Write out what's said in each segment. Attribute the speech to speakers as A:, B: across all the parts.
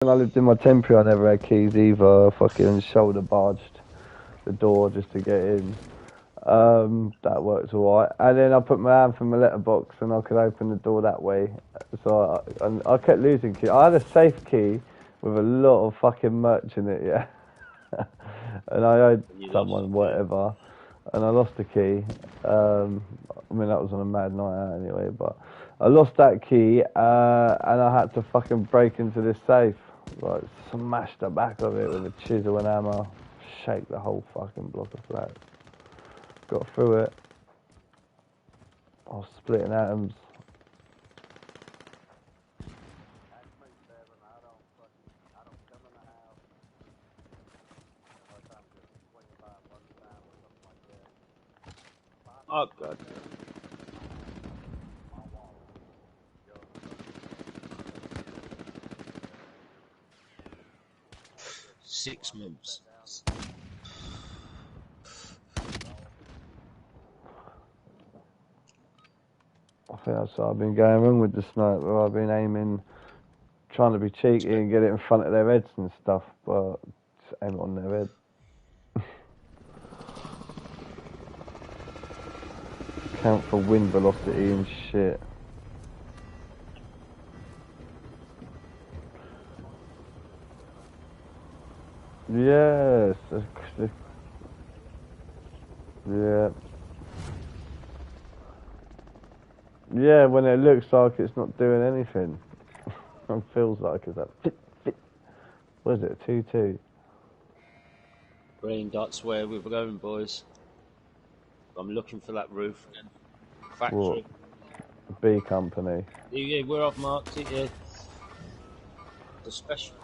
A: When I lived in my temporary, I never had keys either. I fucking shoulder barged the door just to get in. That worked alright. And then I put my hand from my letterbox and I could open the door that way. So I kept losing keys. I had a safe key with a lot of fucking merch in it, yeah. And I owed someone whatever, and I lost the key. I mean, that was on a mad night out anyway, but I lost that key, and I had to fucking break into this safe. Like, smash the back of it with a chisel and hammer, shake the whole fucking block of flats. Got through it. I was splitting atoms.
B: Oh god. Six months.
A: I think that's what I've been going wrong with the sniper. I've been aiming, trying to be cheeky and get it in front of their heads and stuff, but just aim it on their head. Count for wind velocity and shit. Yes. Yeah. Yeah, when it looks like it's not doing anything. It feels like it's like fit, fit. What is it, 2-2?
B: Green dots where we were going, boys. I'm looking for that roof again. Factory.
A: What? B company.
B: Yeah, where I've marked it, yeah. The special.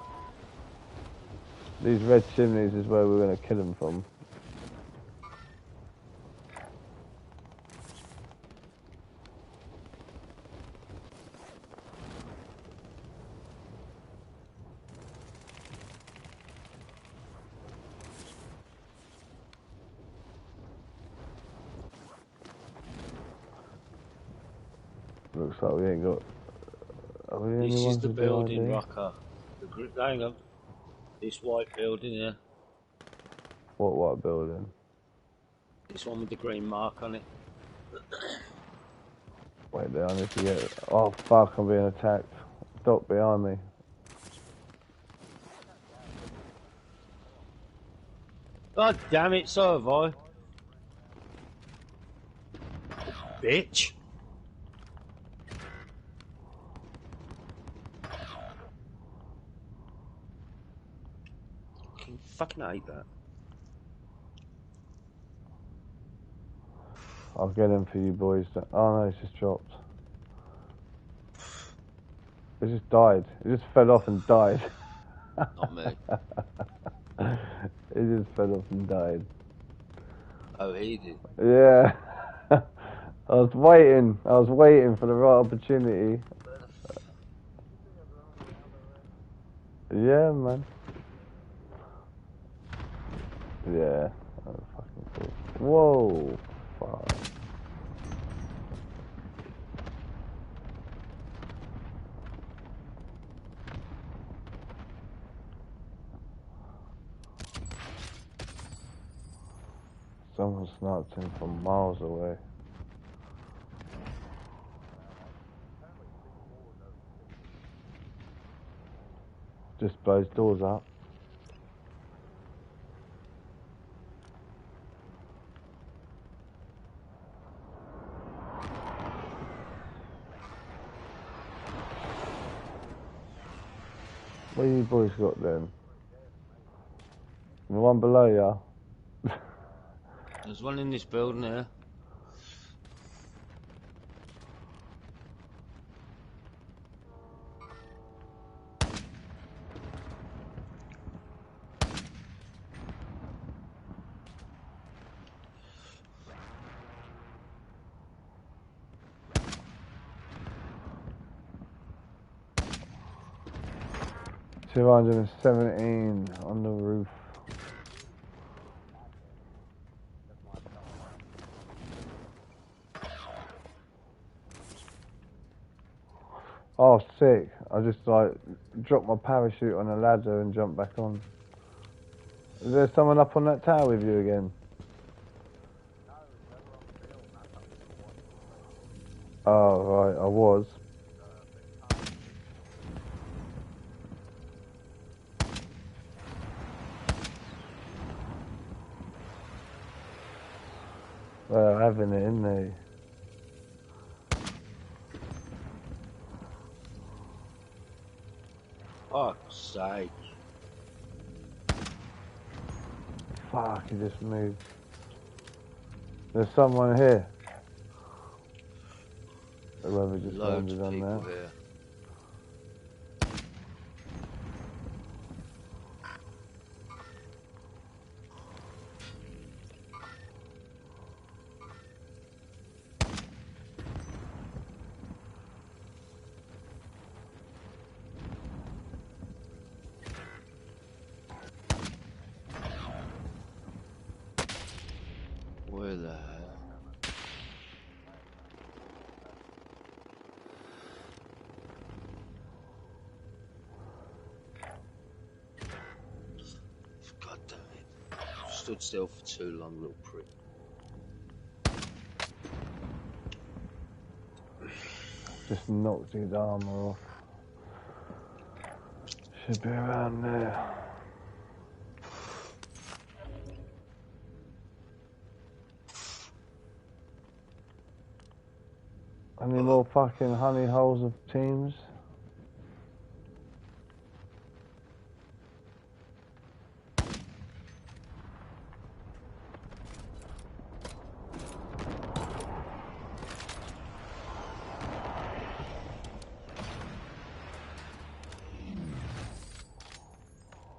A: These red chimneys is where we're going to kill them from. Looks like we ain't got... Are we the only
B: This is
A: ones
B: the
A: with
B: building,
A: ID?
B: Rocker. Hang on. This white building here.
A: What building?
B: This one with the green mark on it.
A: Wait there, I need to get... Oh fuck, I'm being attacked. Doc behind me.
B: God damn it, so have I. Bitch. I fucking hate that.
A: I'll get him for you boys. Oh no, it's just dropped. It just died. It just fell off and died.
B: Not me.
A: It just fell off and died.
B: Oh, he did.
A: Yeah. I was waiting for the right opportunity. Yeah, man. Yeah. That was fucking cool. Whoa. Fuck. Someone sniped him from miles away. Just blows doors up. What you boys got then? The one below ya?
B: There's one in this building here.
A: $217 on the roof. Oh, sick. I just like dropped my parachute on a ladder and jumped back on. Is there someone up on that tower with you again? Oh right, I was. They're having it, isn't they?
B: Fuck's sake.
A: Fuck, he just moved. There's someone here. Whoever just
B: Loads
A: landed
B: of
A: on
B: people
A: there.
B: here. Where the hell? God damn it. Stood still for too long, little prick.
A: Just knocked his armor off. Should be around there. Any more fucking honey holes of teams?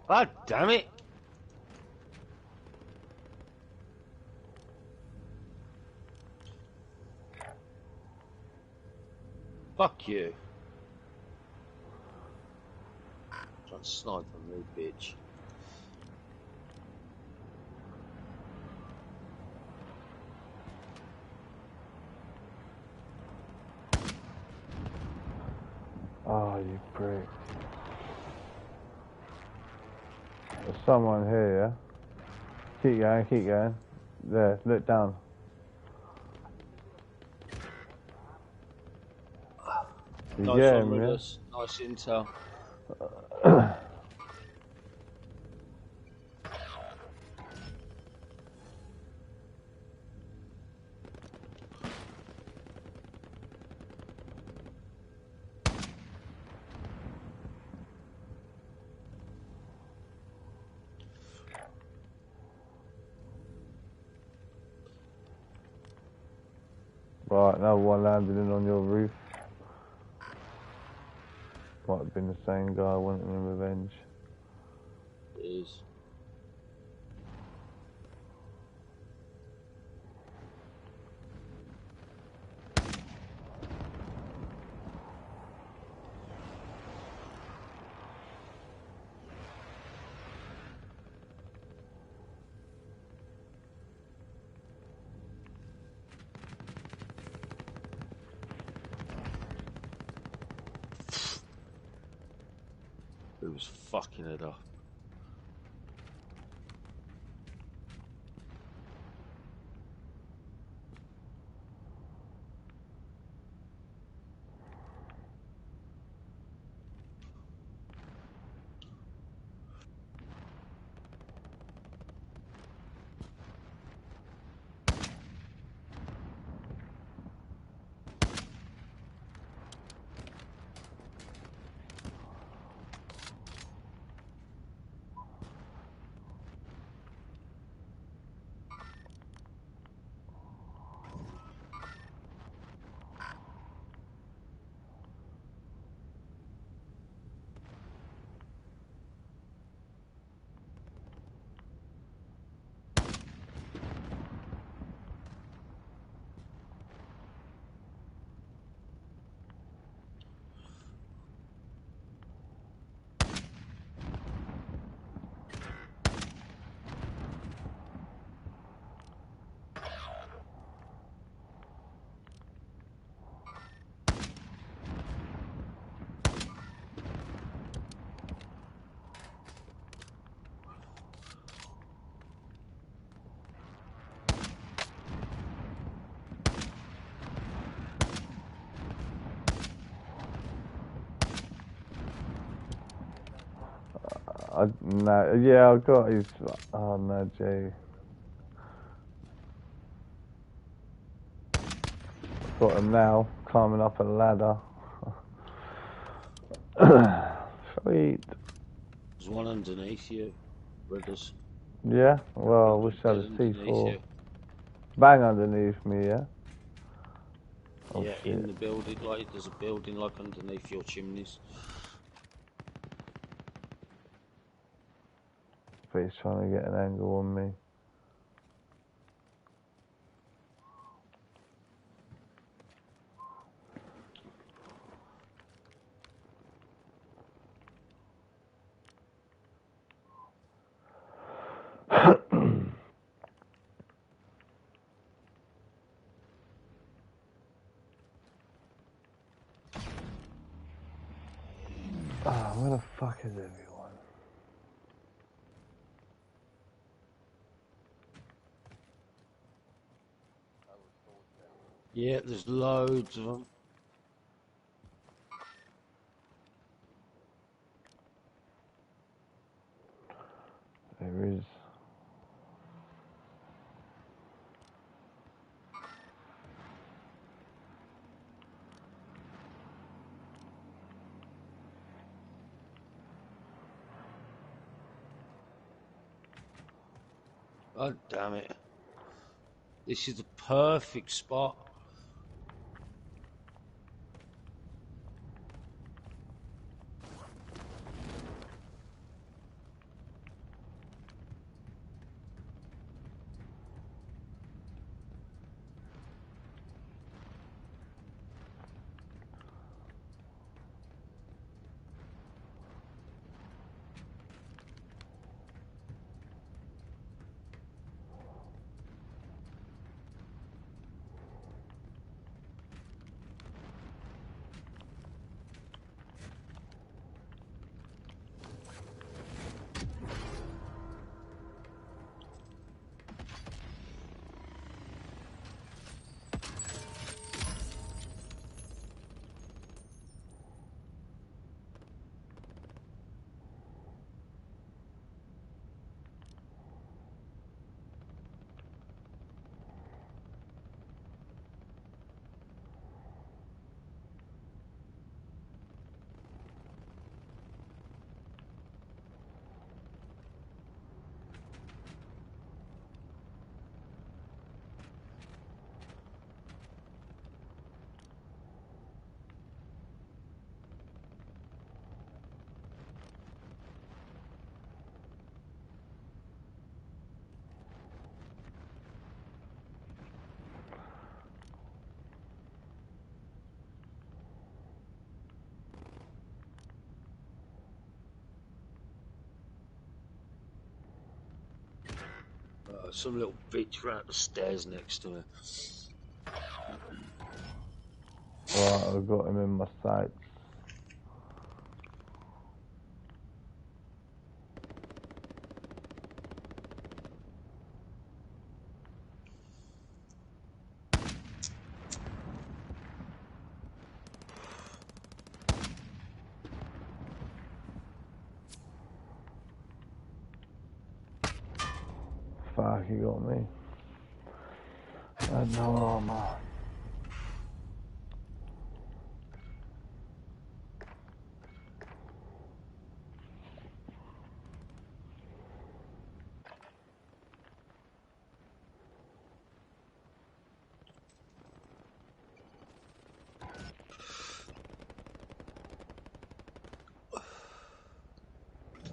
B: God damn it! Fuck you. Trying to snipe on me, bitch.
A: Oh, you prick. There's someone here, yeah? Keep going, keep going. There, look down. You
B: Nice
A: get
B: one,
A: him, yeah?
B: Ridders. Nice intel.
A: Right, another one landed in on your roof. Might have been the same guy wanting revenge.
B: It is. It was fucking it up.
A: No, yeah, I got his. Oh no, gee. Got him now, climbing up a ladder. Sweet.
B: There's one underneath you, brothers.
A: Yeah, well, I wish I had a
B: Underneath
A: C4.
B: you.
A: Bang underneath me, yeah? Oh
B: Yeah,
A: shit.
B: in the building, like there's a building like underneath your chimneys.
A: But he's trying to get an angle on me. Ah, where the fuck is everyone?
B: Yeah, there's loads of them.
A: There is.
B: Oh, damn it. This is the perfect spot. Some little bitch ran up the stairs next to her.
A: Right, I've got him in my sights. Fuck, he got me. I had no armor.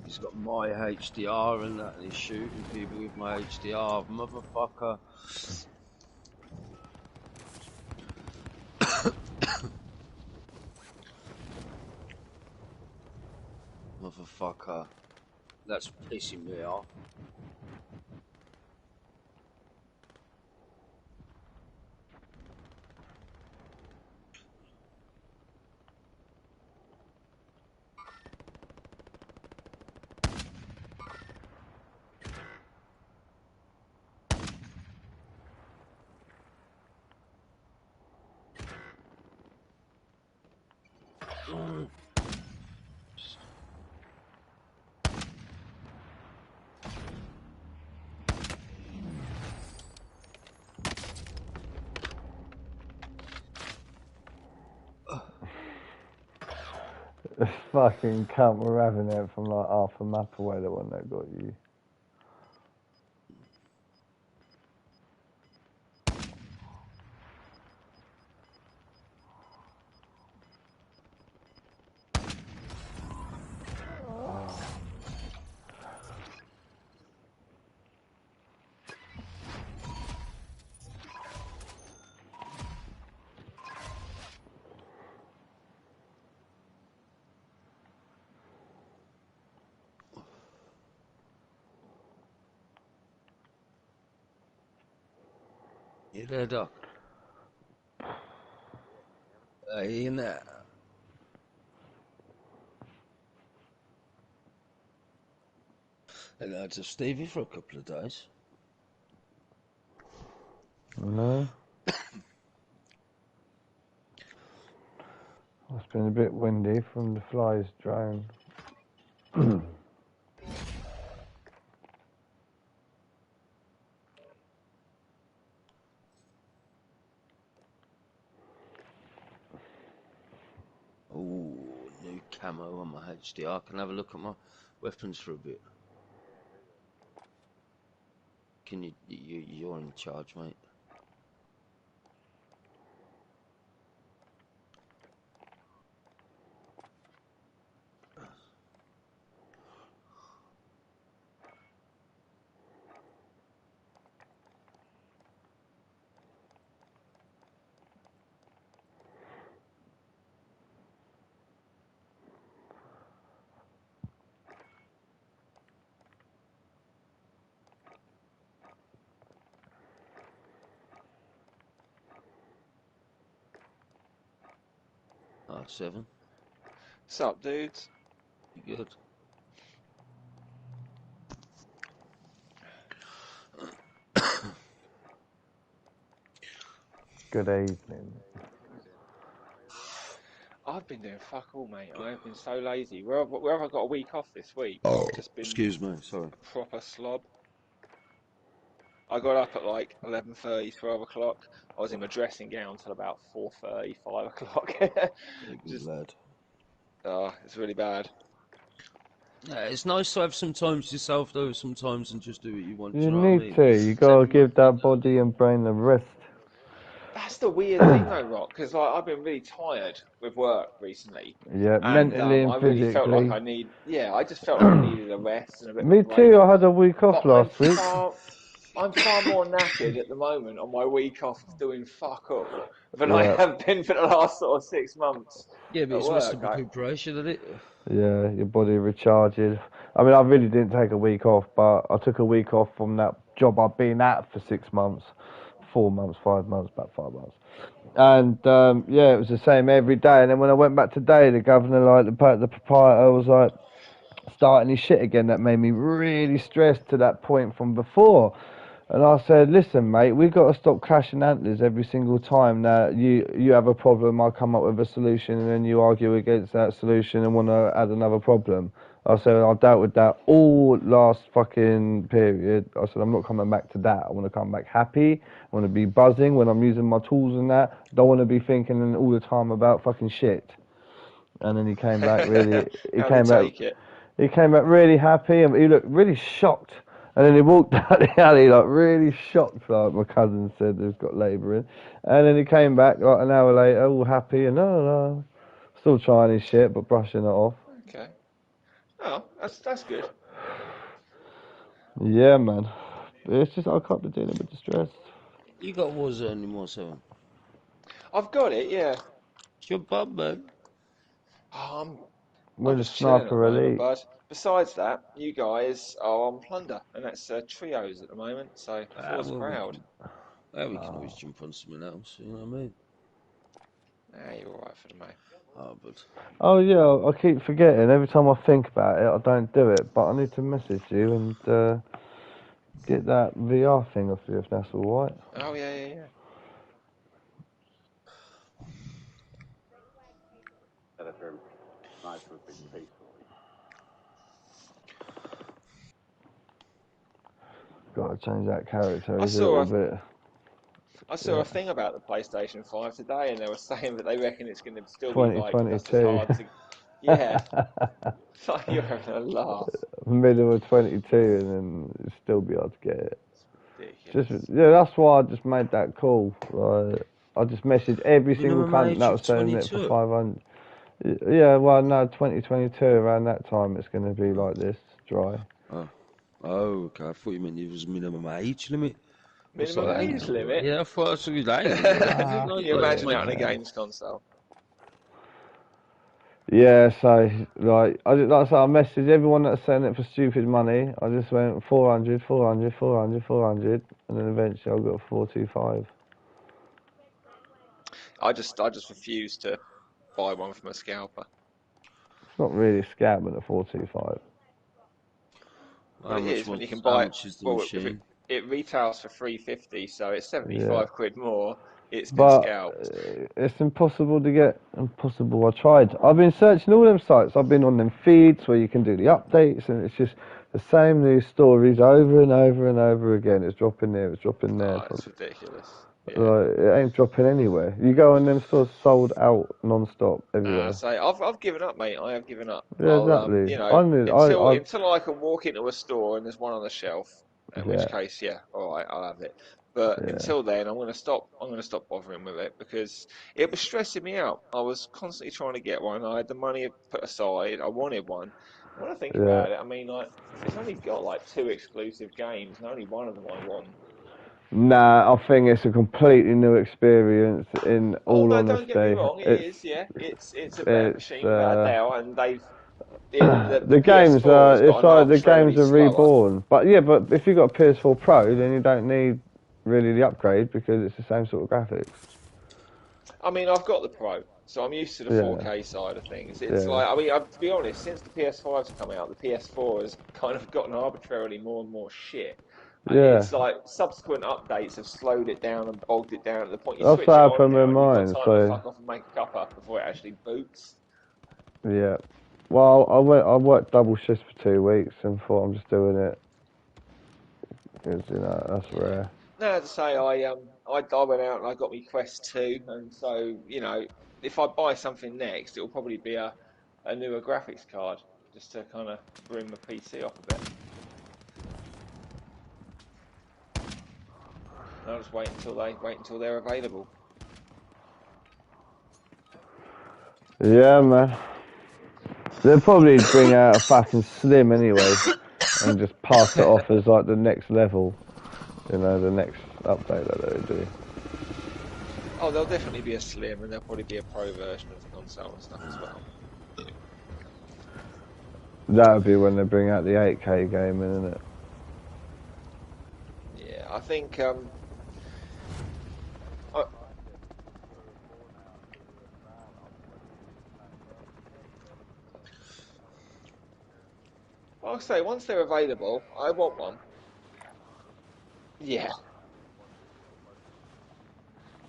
B: He's got my HDR and that, and he's shooting people with my HDR. Motherfucker. Motherfucker. That's pissing me off.
A: Fucking cunt, we're having it from like half a map away, the one that got you.
B: You there, Doc? You in there? And to Stevie for a couple of days.
A: No. It's been a bit windy from the fly's drone.
B: Oh, new camo on my HDR. Can I have a look at my weapons for a bit? Can you're in charge, mate. R7.
C: What's up, dudes?
B: You good?
A: Good evening.
C: I've been doing fuck all, mate. I've been so lazy. Where have I got a week off this week?
B: Oh,
C: I've just been
B: excuse me, sorry.
C: a proper slob. I got up at like 11:30, 12 o'clock. I was in my dressing gown till about 4:30, 5 o'clock.
B: Very good
C: Just,
B: lad.
C: it's really bad.
B: Yeah, it's nice to have some time to yourself though, sometimes, and just do what you want. Do
A: You
B: you know what I
A: need
B: mean?
A: to. You gotta give that body and brain a rest.
C: That's the weird thing though, Rock, because like I've been really tired with work recently,
A: Yeah,
C: and
A: mentally and
C: I really felt like
A: physically.
C: I just felt like I needed a rest and a bit of a
A: Me too.
C: break.
A: I had a week off
C: But
A: last week.
C: I'm far more knackered at the moment on my week off doing fuck all than I
A: Yeah,
C: have been for the last sort of 6 months
B: Yeah, but
C: at
B: it's rest
C: work.
B: of recuperation, isn't it?
A: yeah. Your body recharges. I mean, I really didn't take a week off, but I took a week off from that job I've been at for 6 months, 4 months, 5 months, about 5 months. And yeah, it was the same every day. And then when I went back today, the governor, like the proprietor, was like starting his shit again. That made me really stressed to that point from before. And I said, listen, mate, we've got to stop crashing antlers every single time that you have a problem. I come up with a solution, and then you argue against that solution and want to add another problem. I said, I dealt with that all last fucking period. I said, I'm not coming back to that. I want to come back happy. I want to be buzzing when I'm using my tools and that. Don't want to be thinking all the time about fucking shit. And then he came back really,
C: How they take it?
A: he came back really happy, and he looked really shocked. And then he walked down the alley like really shocked, like my cousin said, who's got labour in. And then he came back like an hour later, all happy, and no, still trying his shit, but brushing it off.
C: Okay. Oh, that's good.
A: Yeah, man. But it's just I can't be dealing with the stress.
B: You got warzone anymore, 7.
C: I've got it. Yeah.
B: Jump up, man.
C: Oh, I'm
A: We're the
C: just chilling at the
A: sniper
C: moment,
A: elite.
C: bud. Besides that, you guys are on plunder, and that's trios at the moment. So
B: Ah,
C: force
B: well,
C: crowd.
B: we can always jump on something else, you know what I mean?
C: You're all right for the mate.
B: Oh, but
A: Oh yeah, I keep forgetting. Every time I think about it, I don't do it. But I need to message you and get that VR thing off you if that's all right.
C: Oh yeah.
A: Got to change that character.
C: I
A: He's a
C: saw
A: little
C: a
A: bit.
C: I saw
A: Yeah.
C: a thing about the PlayStation 5 today, and they were saying that they reckon it's going to still be like just as
A: 2022.
C: hard to. Yeah. It's like you're having a laugh.
A: Middle of 22 and then it'd still be hard to get it.
C: It's
A: Just
C: ridiculous.
A: yeah, that's why I just made that call. I just messaged every single
D: Minimum
A: cunt
D: age
A: that
D: of
A: was selling it for
D: 22.
A: 500. Yeah, well, no, 2022 around that time it's going to be like this, dry.
D: Oh, okay. I thought you meant it was minimum age limit. What's
C: Minimum
D: like
C: age limit?
D: Yeah, I thought that's a good age.
C: Can
A: Ah,
C: you
D: Like,
C: imagine that on a
D: 20.
C: games console?
A: Yeah, so like like I said, I messaged everyone that's selling it for stupid money. I just went 400, 400, 400, 400, and then eventually I got 425.
C: I just refuse to buy one from a scalper.
A: It's not really a scam at 425.
C: Well,
D: How
C: it
D: much
C: is when you
D: was?
C: can
D: How
C: buy it.
D: much is the
C: Well, if
D: machine?
C: it retails for 350, so it's
A: Yeah.
C: 75 quid more. It's been
A: But
C: scalped.
A: it's impossible to get. Impossible. I tried. I've been searching all them sites. I've been on them feeds where you can do the updates, and it's just the same news stories over and over and over again. It's dropping there. It's dropping there.
C: Oh, it's ridiculous. Yeah.
A: Like, it ain't dropping anywhere. You go on them stores, sold out non-stop everywhere.
C: So I've given up, mate. I have given up.
A: Yeah,
C: I'll
A: exactly.
C: you know,
A: I knew.
C: until I can walk into a store and there's one on the shelf, in which
A: Yeah,
C: case, yeah, all right, I'll have it. But
A: yeah,
C: until then, I'm gonna stop. I'm gonna stop bothering with it because it was stressing me out. I was constantly trying to get one. I had the money put aside. I wanted one. When I think
A: yeah.
C: about it, I mean, like, it's only got like 2 exclusive games, and only one of them I want.
A: Nah, I think it's a completely new experience. In
C: Oh
A: all
C: no, don't get me
A: honesty,
C: wrong. It is, yeah. It's a better
A: it's
C: machine without a doubt, and the
A: the games
C: PS4
A: are.
C: has
A: It's
C: got an
A: like the games
C: arbitrarily
A: are
C: slower.
A: reborn. But yeah, but if you got a PS4 Pro, then you don't need really the upgrade because it's the same sort of graphics.
C: I mean, I've got the Pro, so I'm used to the
A: Yeah,
C: 4K side of things. It's
A: yeah,
C: like, I mean, to be honest, since the PS5's come out, the PS4 has kind of gotten arbitrarily more and more shit.
A: yeah.
C: It's like subsequent updates have slowed it down and bogged it down to the point you
A: That's
C: switch
A: what
C: it on
A: happened
C: now
A: with
C: and you've got
A: mine.
C: time to
A: So
C: fuck off and make a cup up before it actually boots.
A: yeah. Well, I worked double shifts for 2 weeks and thought I'm just doing it because that's
C: Yeah.
A: rare.
C: No, to say I went out and I got me Quest 2, and so if I buy something next, it'll probably be a newer graphics card just to kind of bring my PC off a bit. And I'll just wait until they're available.
A: Yeah, man. They'll probably bring out a fucking Slim anyway, and just pass it off as like the next level. The next update that they do.
C: Oh, there'll definitely be a Slim, and there'll probably be a Pro version of the console and stuff as well.
A: That would be when they bring out the 8K game, isn't it?
C: Yeah, I think I'll say once they're available, I want one. Yeah,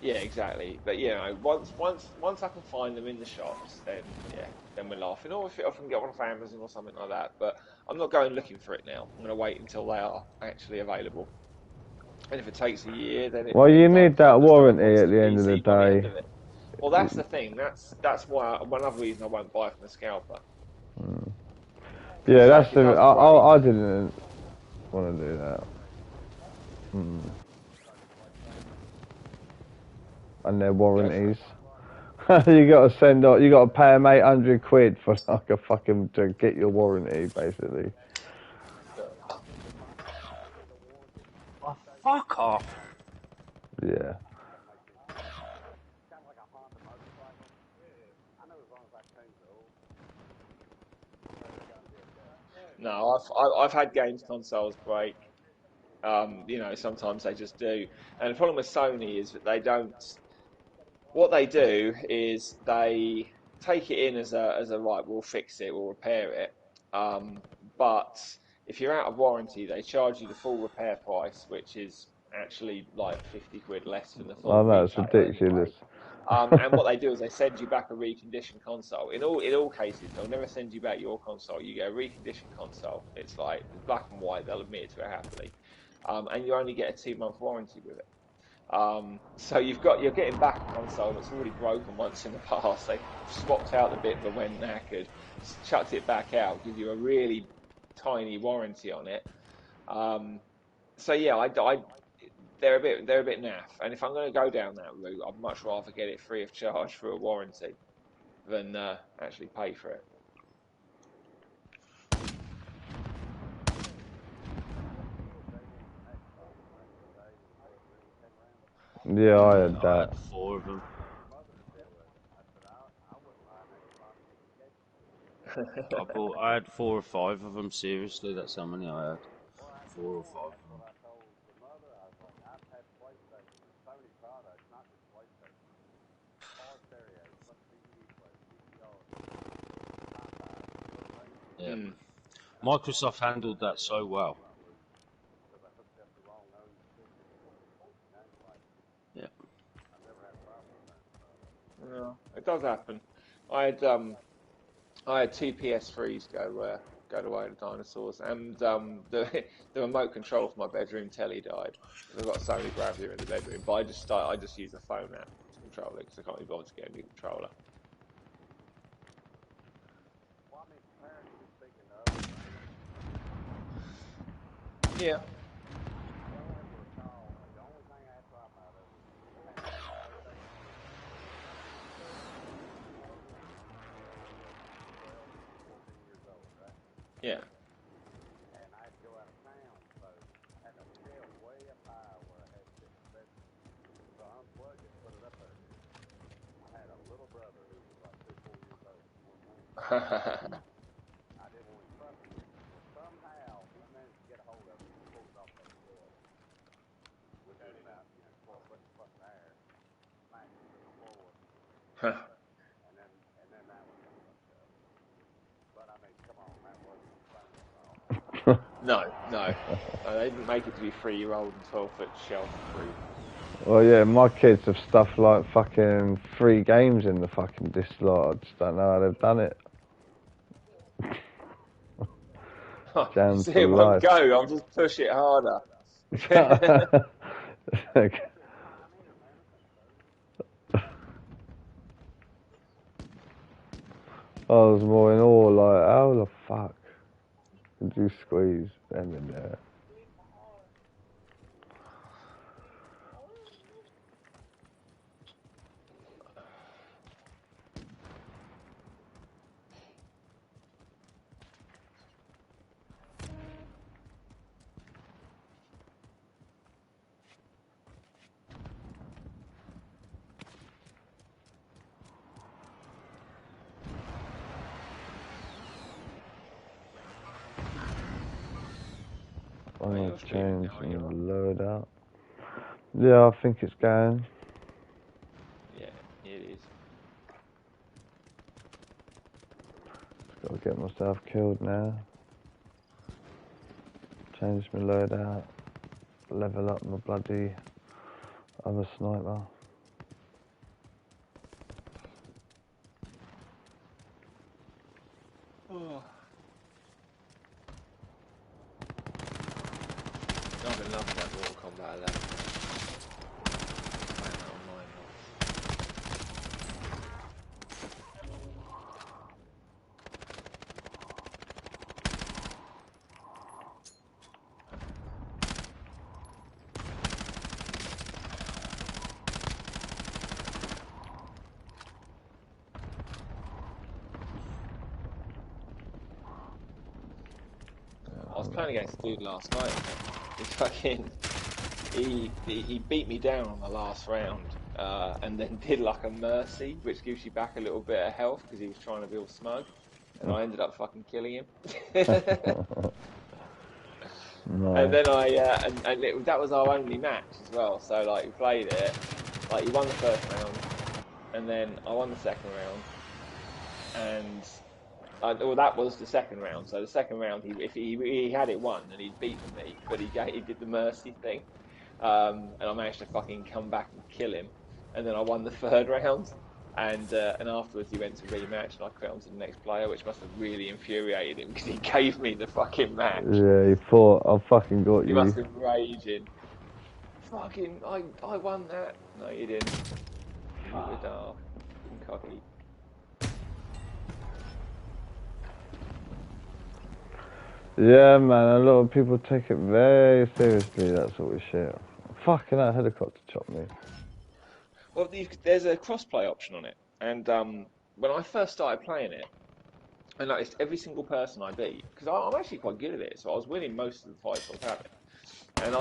C: yeah, exactly. But once I can find them in the shops, then yeah, then we're laughing. Or if I can get one off Amazon or something like that. But I'm not going looking for it now. I'm going to wait until they are actually available. And if it takes a year, then it
A: Well, you
C: means
A: need
C: I've
A: that
C: just got a
A: warranty at
C: monster
A: the end of the
C: PC by the end
A: day.
C: of it. Well, that's the thing. That's why one other reason I won't buy from a scalper.
A: Yeah,
C: Because
A: that's
C: like it
A: the.
C: does break.
A: I didn't want to do that. And their
C: Go for it.
A: warranties. You got to send out. You got to pay them 800 quid for like a fucking to get your warranty, basically.
D: Oh, fuck off.
A: Yeah.
C: No, I've had games consoles break. Sometimes they just do. And the problem with Sony is that they don't. What they do is they take it in as a right, we'll fix it, we'll repair it. Um, but if you're out of warranty, they charge you the full repair price, which is actually like 50 quid less than the
A: I
C: full
A: know it's
C: retail
A: ridiculous.
C: anyway. And what they do is they send you back a reconditioned console. In all cases, they'll never send you back your console. You get a reconditioned console. It's like it's black and white. They'll admit to it happily, and you only get a 2-month warranty with it. So you're getting back a console that's already broken once in the past. They swapped out the bit that went knackered, chucked it back out, give you a really tiny warranty on it. So yeah, they're a bit naff. And if I'm going to go down that route, I'd much rather get it free of charge for a warranty than actually pay for it.
A: Yeah, I had
B: I
A: that.
B: had 4 of them. I had 4 or 5 of them. Seriously, that's how many I had. 4 or 5 of them. Yeah. Microsoft handled that so well. Yeah.
C: Yeah, it does happen. I had two PS3s go the way of the dinosaurs, and the remote control for my bedroom telly died. I've got a Sony Bravia in the bedroom, but I just use a phone app to control it because I can't be bothered to get a new controller. Yeah. Yeah. No, no. They didn't make it to be 3-year-old and 12-foot shelf proof.
A: Well, yeah, my kids have stuff like fucking 3 games in the fucking disc slot. I just don't know how they've done it. Jammed
C: See,
A: for
C: it won't
A: life.
C: go. I'll just push it harder.
A: I was more in awe, like, how the fuck did you squeeze them in there? Oh, change and load out. Yeah, I think it's going.
C: Yeah, it is.
A: Just gotta get myself killed now. Change my loadout. Level up my bloody other sniper.
C: Oh. I've been loving that Mortal Kombat 11. Playing that online now. I was playing against a dude last night. He beat me down on the last round, and then did like a mercy, which gives you back a little bit of health because he was trying to be all smug, and I ended up fucking killing him. And then that was our only match as well. So like we played it, like he won the first round, and then I won the second round, and well, that was the second round. So the second round, he had it won and he'd beaten me, but he did the mercy thing, and I managed to fucking come back and kill him. And then I won the third round, and afterwards he went to rematch, and I quit on to the next player, which must have really infuriated him because he gave me the fucking match.
A: Yeah, he thought, I fucking got you.
C: He must have been raging. fucking, I won that. No, you didn't. You were daft and cocky.
A: Yeah, man, a lot of people take it very seriously, that sort of shit. Fucking that helicopter chopped me.
C: Well, there's a crossplay option on it, and when I first started playing it, I noticed every single person I beat, because I'm actually quite good at it, so I was winning most of the fights I was having. And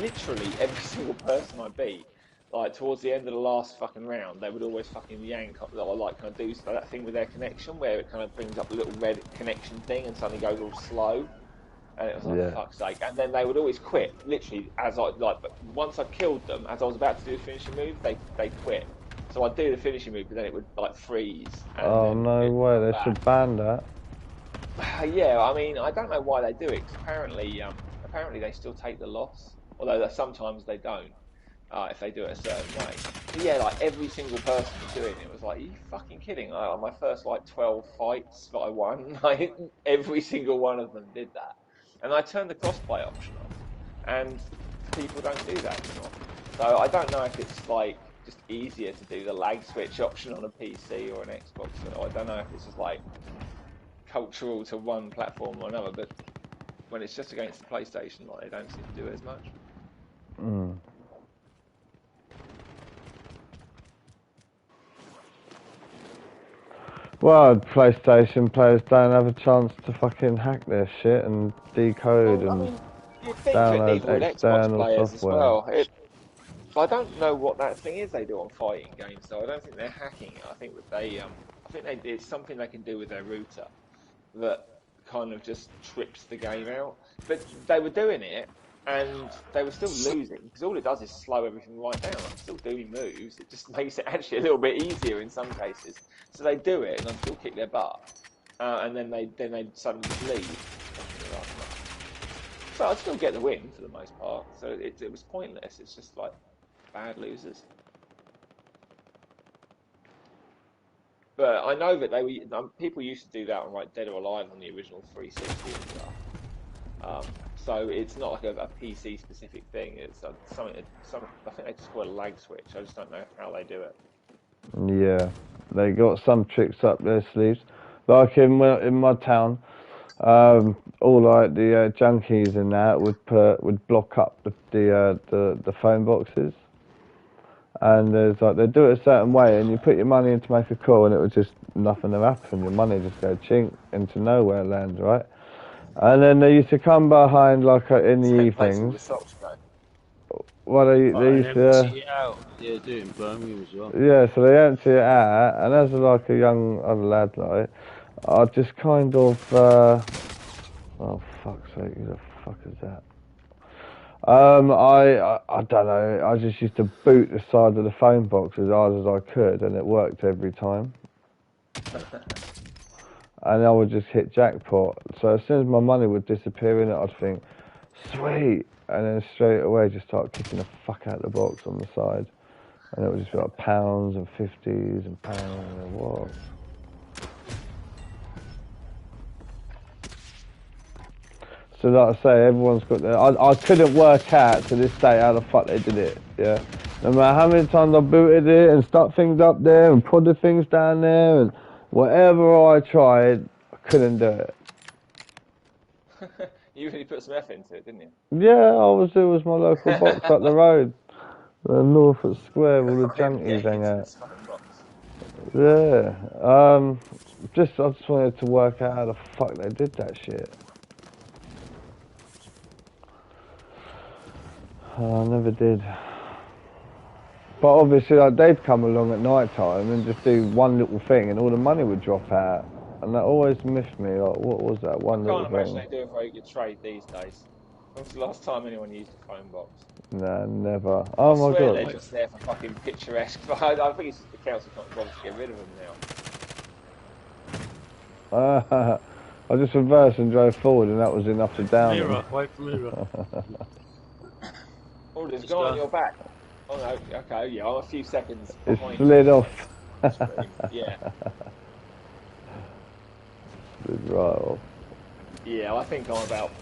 C: literally every single person I beat, like towards the end of the last fucking round, they would always fucking yank up, or like kind of do that thing with their connection where it kind of brings up a little red connection thing and suddenly goes all slow. And it was like,
A: Yeah.
C: fuck's sake. And then they would always quit, literally, but once I killed them, as I was about to do the finishing move, they quit. So I'd do the finishing move, but then it would like freeze. And
A: Oh,
C: then
A: no
C: it'd
A: way,
C: come
A: they
C: back.
A: should ban that.
C: Yeah, I mean, I don't know why they do it, because apparently they still take the loss, although sometimes they don't, if they do it a certain way. But yeah, like every single person was doing it. It was like, are you fucking kidding? Like, on my first like 12 fights that I won, like every single one of them did that. And I turned the crossplay option off, and people don't do that anymore. So I don't know if it's like just easier to do the lag switch option on a PC or an Xbox, or I don't know if it's just like cultural to one platform or another, but when it's just against the PlayStation, like they don't seem to do it as much.
A: Mm. Well, PlayStation players don't have a chance to fucking hack their shit and decode
C: Well, I
A: and
C: mean, you'd think that
A: download
C: neither would Xbox
A: external
C: players as
A: software.
C: well. But I don't know what that thing is they do on fighting games, though. I don't think they're hacking it. I think that it's something they can do with their router that kind of just trips the game out. But they were doing it, and they were still losing because all it does is slow everything right down. I'm still doing moves. It just makes it actually a little bit easier in some cases. So they do it, and I still kick their butt, and then they suddenly just leave. So I'd still get the win for the most part. So it was pointless. It's just like bad losers. But I know that people used to do that on like Dead or Alive on the original 360 and stuff. So it's not like a PC specific thing. It's I think they just call it a lag switch. I just don't know how they do it.
A: Yeah, they got some tricks up their sleeves. Like in my town, all like the junkies and that would block up the phone boxes, and there's like they do it a certain way, and you put your money in to make a call, and it would just nothing will happen. Your money just go chink into nowhere land, right? And then they used to come behind like in the
C: Same place all
A: evenings.
C: the socks go.
A: Well, they
B: And
A: used to.
B: empty it out. Yeah, do it in Birmingham as well.
A: Yeah, so they empty it out, and as like a young other lad, like, I just kind of, oh fuck's sake, who the fuck is that? I don't know, I just used to boot the side of the phone box as hard as I could, and it worked every time. And I would just hit jackpot. So as soon as my money would disappear in it, I'd think, sweet, and then straight away just start kicking the fuck out of the box on the side. And it would just be like pounds and 50s and pounds and what? So like I say, everyone's got their... I couldn't work out to this day how the fuck they did it, yeah? No matter how many times I booted it and stuck things up there and prodded things down there and whatever I tried, I couldn't do it.
C: You really put some effort into it, didn't you?
A: Yeah, it was my local box up the road. The Norfolk Square, all the junkies hang
C: Into
A: out.
C: this phone box.
A: Yeah, I just wanted to work out how the fuck they did that shit. I never did. But obviously, like, they'd come along at night time and just do one little thing, and all the money would drop out, and that always miffed me. Like, what was that one
C: I
A: little
C: can't imagine
A: thing?
C: they do a very good trade these days. When was the last time anyone used a phone box?
A: Nah, never.
C: I
A: Oh my
C: swear they're
A: god.
C: just there for fucking picturesque. I think it's just the council can't bother to get rid of them now.
A: I just reversed and drove forward, and that was enough to down them.
B: Mirror, wait for mirror.
C: Oh, there's a
B: Just
C: guy
B: go.
C: on your back. Oh no, okay, yeah, I'm a few seconds
A: It
C: behind
A: slid
C: you.
A: off.
C: Yeah,
A: Slid right off.
C: yeah, I think I'm about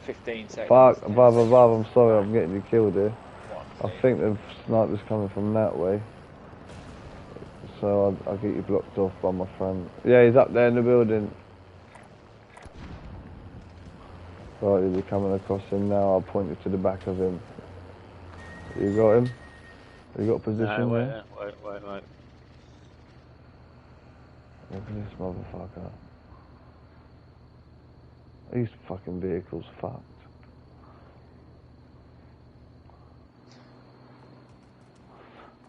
C: 15 seconds.
A: Fuck,
C: 10
A: above,
C: seconds.
A: I'm sorry, I'm getting you killed here.
C: What?
A: I think the sniper's coming from that way. So I'll get you blocked off by my friend. Yeah, he's up there in the building. Right, you'll be coming across him now. I'll point you to the back of him. You got him? You got position there?
B: Wait.
A: Look at this motherfucker. These fucking vehicles fucked.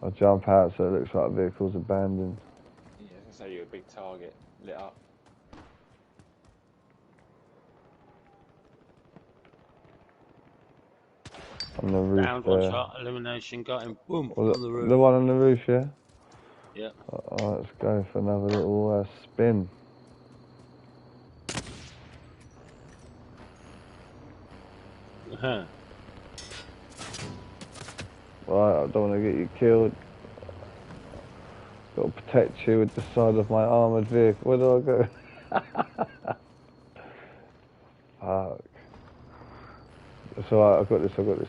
A: I'll jump out so it looks like the vehicle's abandoned.
C: Yeah, I was gonna say you're a big target, lit up.
A: On the roof
B: Down,
A: there.
B: one shot, elimination, got him. Boom,
A: Well,
B: on the roof.
A: the one on the roof, yeah?
B: Yeah.
A: Alright, let's go for another little spin.
B: Uh-huh.
A: Right, I don't want to get you killed. Got to protect you with the side of my armoured vehicle. Where do I go? Fuck. It's alright, I've got this.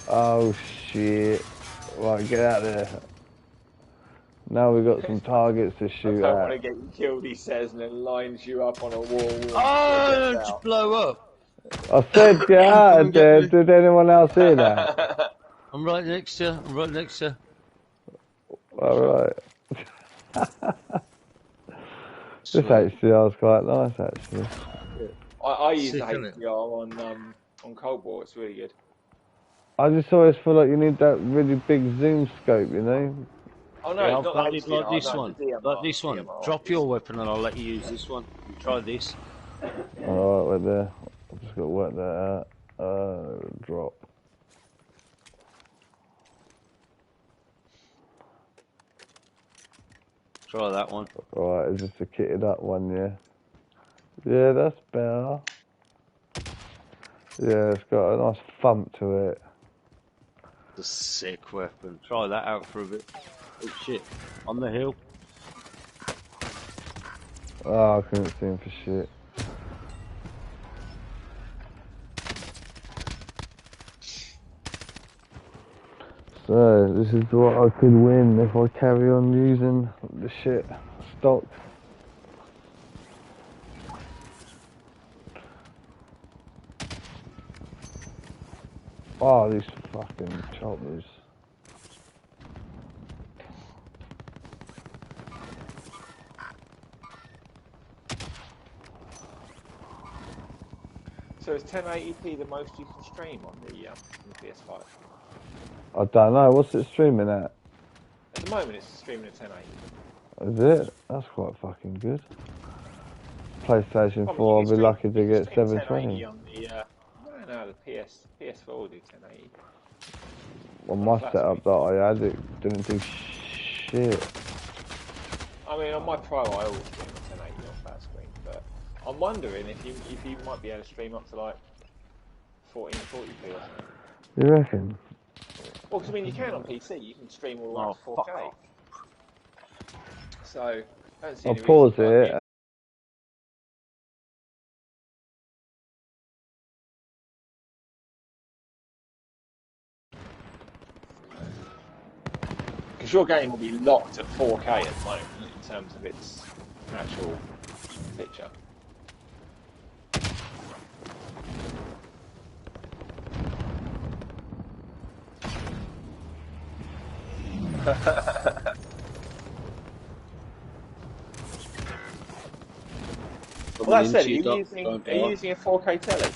A: Oh shit. Right, get out of there. Now we've got some targets to shoot
C: I don't
A: at.
C: want to get you killed, he says, and then lines you up on a wall.
B: Oh, just blow up.
A: I said get out of there. Did anyone else hear that?
B: I'm right next to you.
A: Alright. This HDR is quite nice, actually.
C: I use the
B: Sick, innit?
C: HDR on Cold War. It's really good.
A: I just always feel like you need that really big zoom scope, you know?
C: Oh no,
B: Yeah,
C: it's
B: I've
C: not
B: got
C: the
B: it
C: HDR.
B: like this
C: no,
B: one.
C: the DMR,
B: Like this one.
C: DMR.
B: Drop your weapon and I'll let you use this one. Try this.
A: Alright, right there. I've just got to work that out. Drop.
B: Try that one.
A: Alright, is this a kitted up one, yeah? Yeah, that's better. Yeah, it's got a nice thump to it.
B: It's a sick weapon. Try that out for a bit. Oh shit. On the hill.
A: Oh, I couldn't see him for shit. So, this is what I could win if I carry on using the shit stock. Oh, these fucking choppers.
C: So is 1080p the most you can stream on the PS5?
A: I don't know, what's it streaming at?
C: At the moment, it's streaming at 1080.
A: Is it? That's quite fucking good. PlayStation 4,
C: you
A: I'll
C: can
A: be lucky to
C: you can
A: get
C: stream
A: 720.
C: 1080 on the no, the PS4 will do 1080.
A: On my
C: Flat
A: setup
C: screen.
A: that I had, it didn't do shit.
C: I mean, on my Pro, I always stream at 1080 on flat screen, but I'm wondering if you might be able to stream up to like 1440p or something.
A: You reckon?
C: Well, because I mean, you can on PC, you can stream all the way
B: Oh,
C: up to
B: fuck
C: 4K.
B: off.
C: So, I don't see
A: I'll
C: any
A: pause
C: reason why
A: it.
C: because your game will be locked at 4K at the moment in terms of its actual picture. Well, that said, are you using a 4K telly?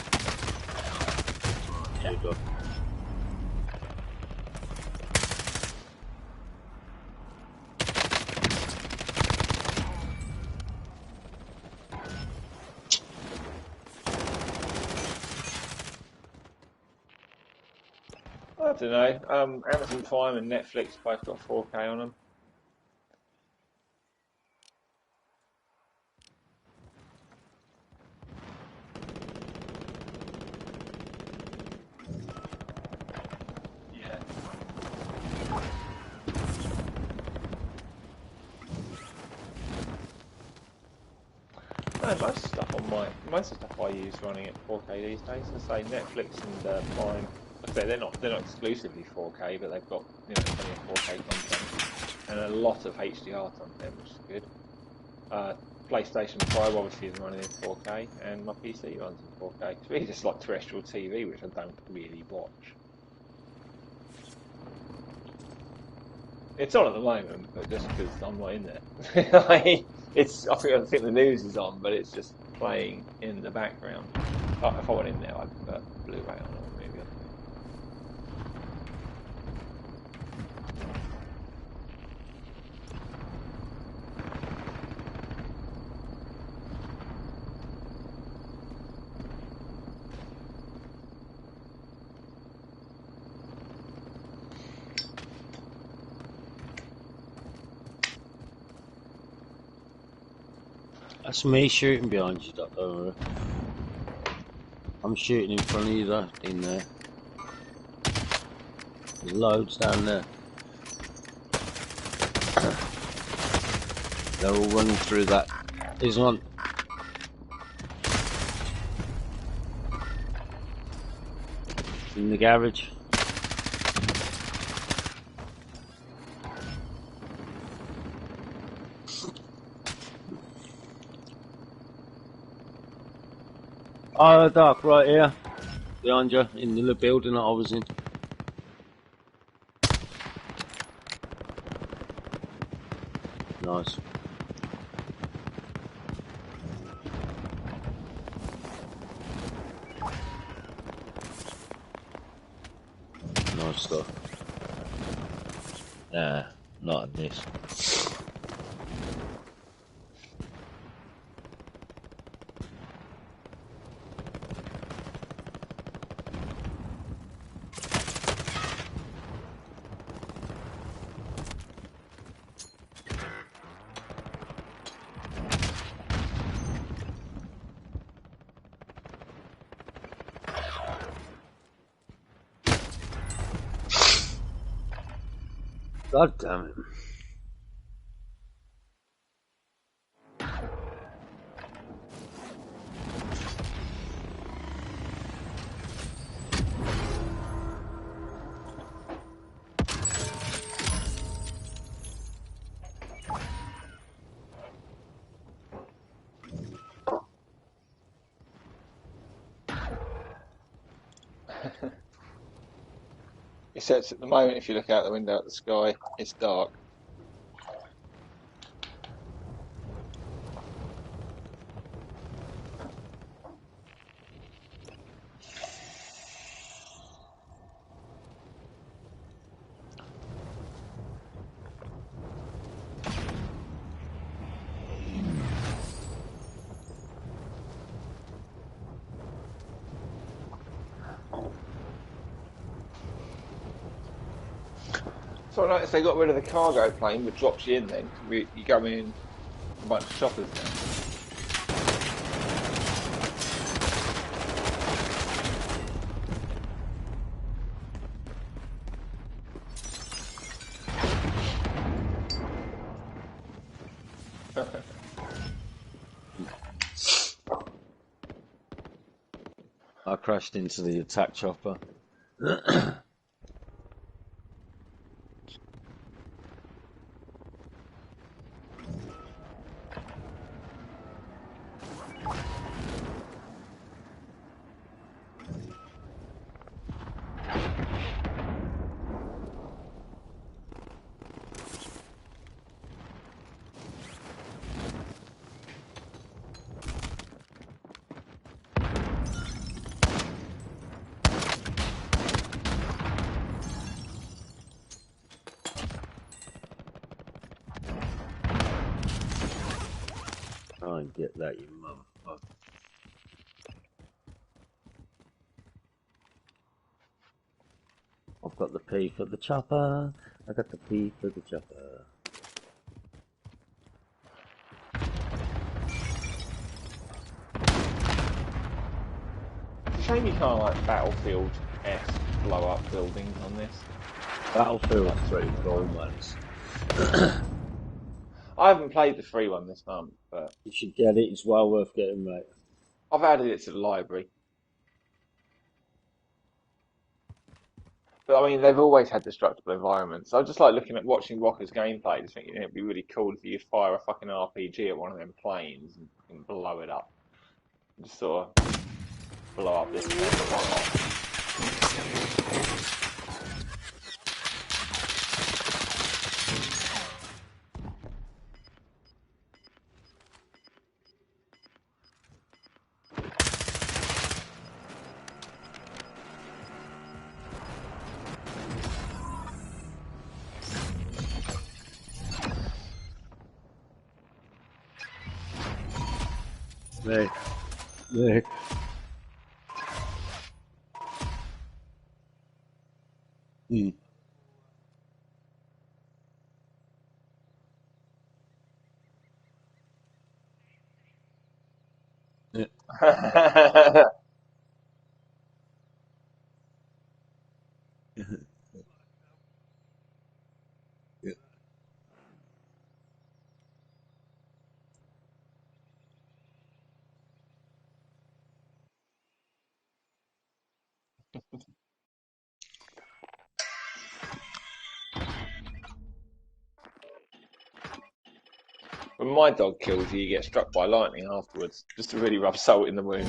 B: Yeah, go.
C: I don't know. Amazon Prime and Netflix both got 4K on them. Yeah. No, most of the stuff I use running at 4K these days. I say Netflix and Prime they're not exclusively 4K, but they've got plenty of 4K content and a lot of HDR content, which is good. PlayStation Pro obviously is running in 4K, and my PC runs in 4K. It's really just like terrestrial TV, which I don't really watch. It's on at the moment, but just because I'm not in there. I think the news is on, but it's just playing in the background. If I went in there, I'd put Blu-ray on or a movie on.
B: That's me shooting behind you, Doc. Don't worry. I'm shooting in front of you, though, in there. There's loads down there. They're all running through that. There's one. In the garage. Oh, Doc, right here. Behind you, in the building that I was in. Nice. Nice stuff. Nah, not in this. God damn it.
C: It says at the moment, if you look out the window at the sky, it's dark. So I noticed they got rid of the cargo plane, but drops you in then. You go in a bunch of shoppers now.
B: I crashed into the attack chopper. Try and get that, you motherfucker. I've got the P for the chopper. I got the P for the chopper.
C: It's a shame you can't like Battlefield-esque blow up buildings on this.
B: Battlefield 3 goal, man.
C: I haven't played the free one this month, but
B: You should get it. It's well worth getting, mate.
C: I've added it to the library. But I mean, they've always had destructible environments. I just like watching Rocker's gameplay, just thinking it'd be really cool if you could fire a fucking RPG at one of them planes and blow it up. Just sort of blow up this thing.
D: There. There. Mm. Yeah. Yeah.
C: When my dog kills you, you get struck by lightning afterwards, just to really rub salt in the wound.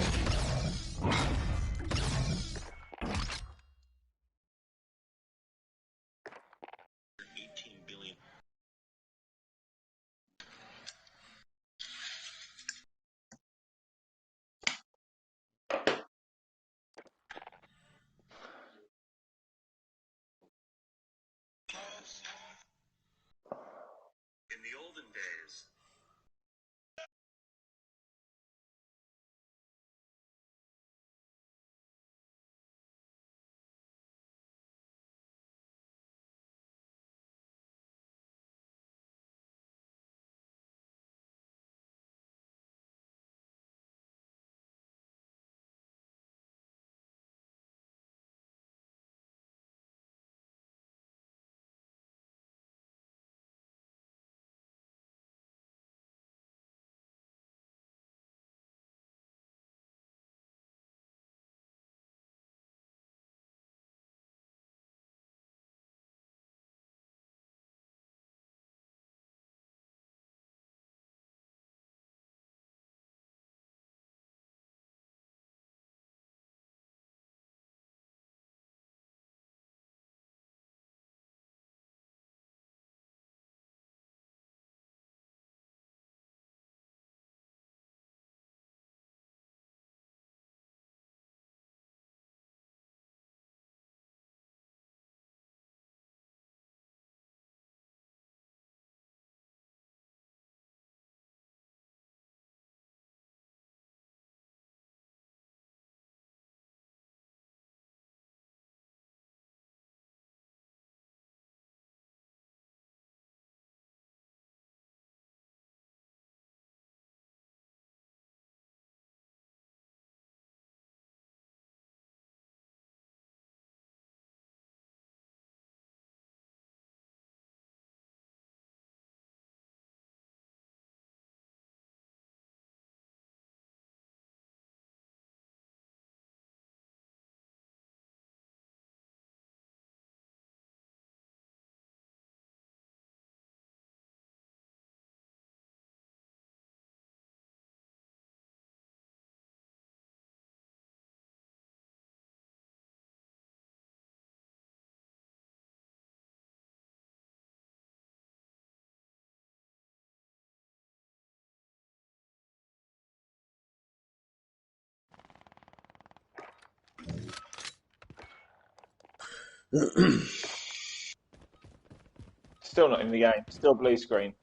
C: Still not in the game. Still blue screen.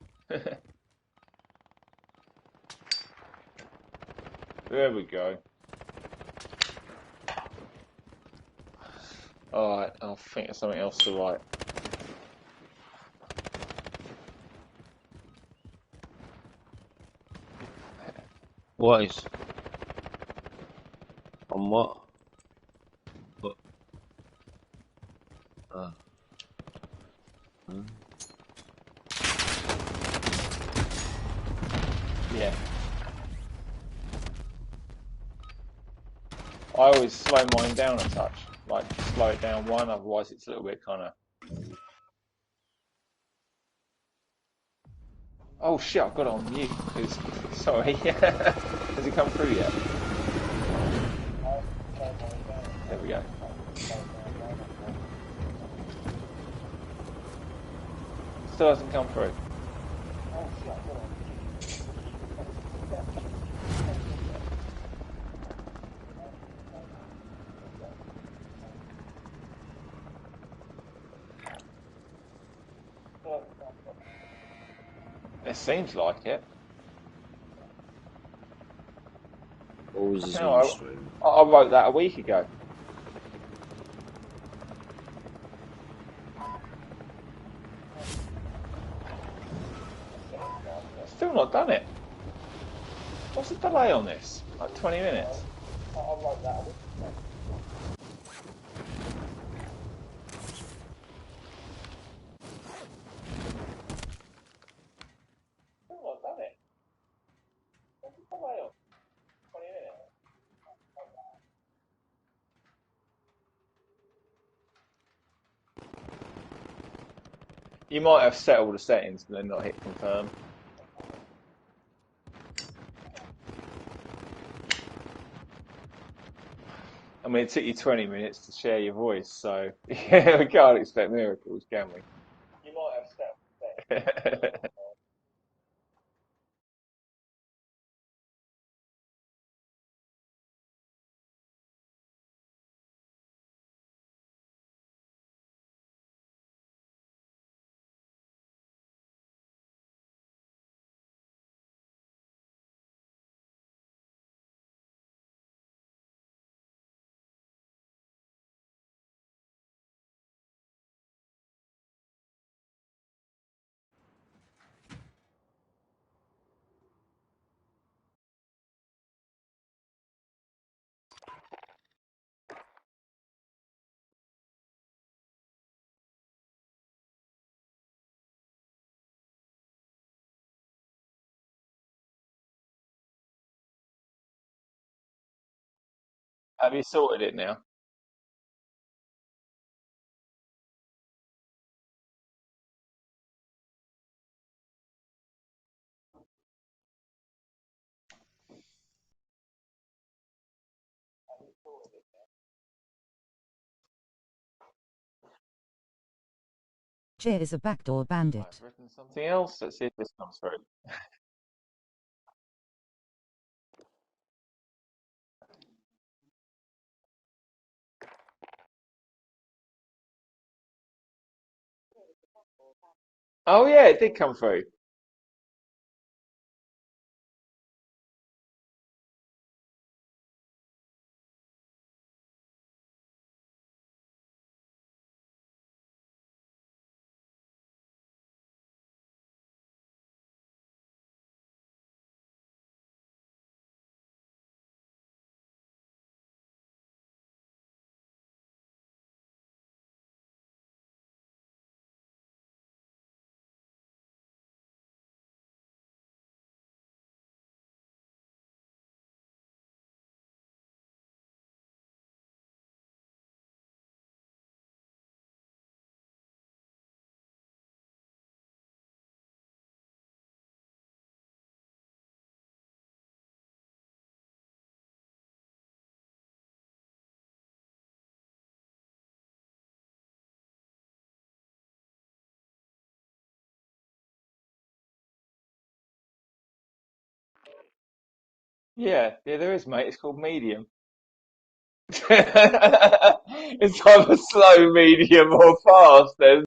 C: There we go. Alright, I think there's something else to write.
B: What is? On what? What? Uh, hmm?
C: Yeah. I always slow mine down a touch. like slow it down one, otherwise it's a little bit kind of. Oh shit! I've got it on mute. Sorry. Has it come through yet? There we go. Still hasn't come through. It seems like it.
B: Or was this
C: No,
B: when you stream?
C: I wrote that a week ago. Still not done it. What's the delay on this? Like 20 minutes. Still not done it. What's the delay on? 20 minutes. You might have set all the settings but then not hit confirm. I mean, it took you 20 minutes to share your voice, so yeah, we can't expect miracles, can we? You might have set. Have you sorted it now?
E: Cheer is a backdoor bandit.
C: I've written something else. Let's see if this comes through. Oh yeah, it did come through. Yeah, there is, mate. It's called medium. It's either slow, medium, or fast. There's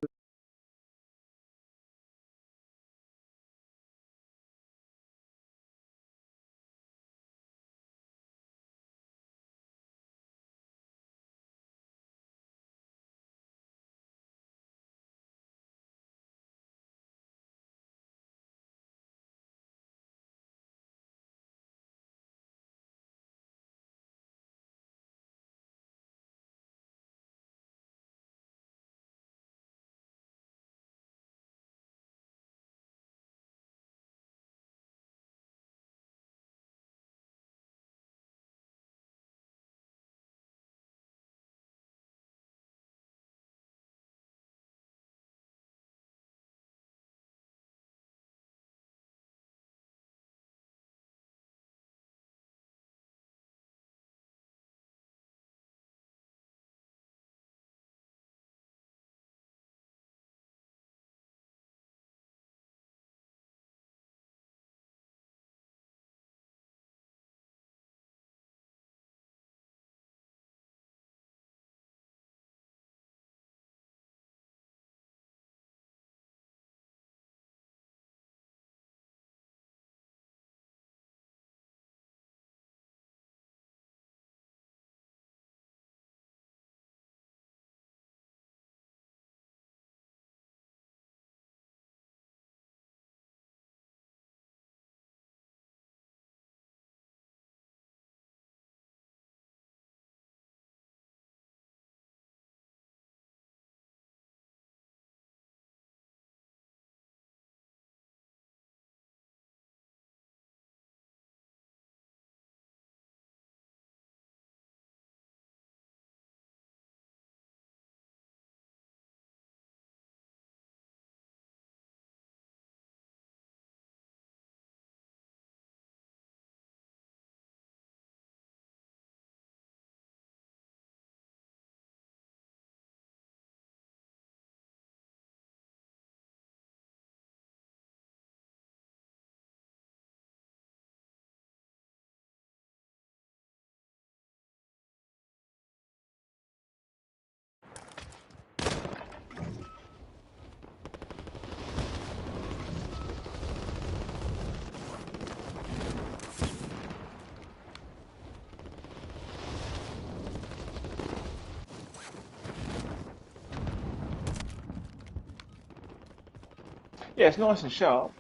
C: Yeah, it's nice and sharp.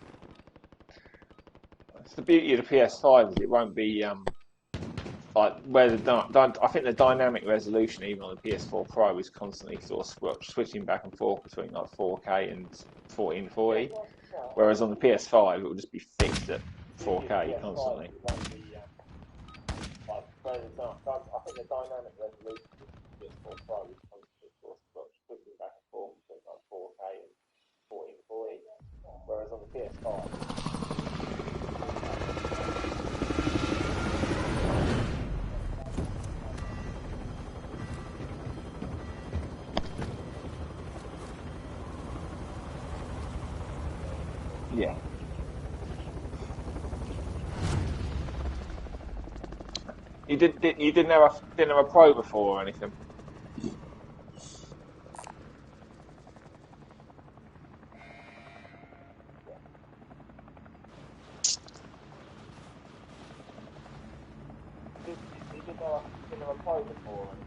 C: It's the beauty of the PS5 is it won't be like where I think the dynamic resolution even on the PS4 Pro is constantly sort of switching back and forth between like 4K and 1440, whereas on the PS5 it will just be fixed at 4K constantly. Like where I think the dynamic resolution of the PS4 Pro is constantly sort of switching back and forth between like 4K and 1440, whereas on the PS5. Yeah. You didn't have a Pro before or anything? You didn't have a Pro before or anything?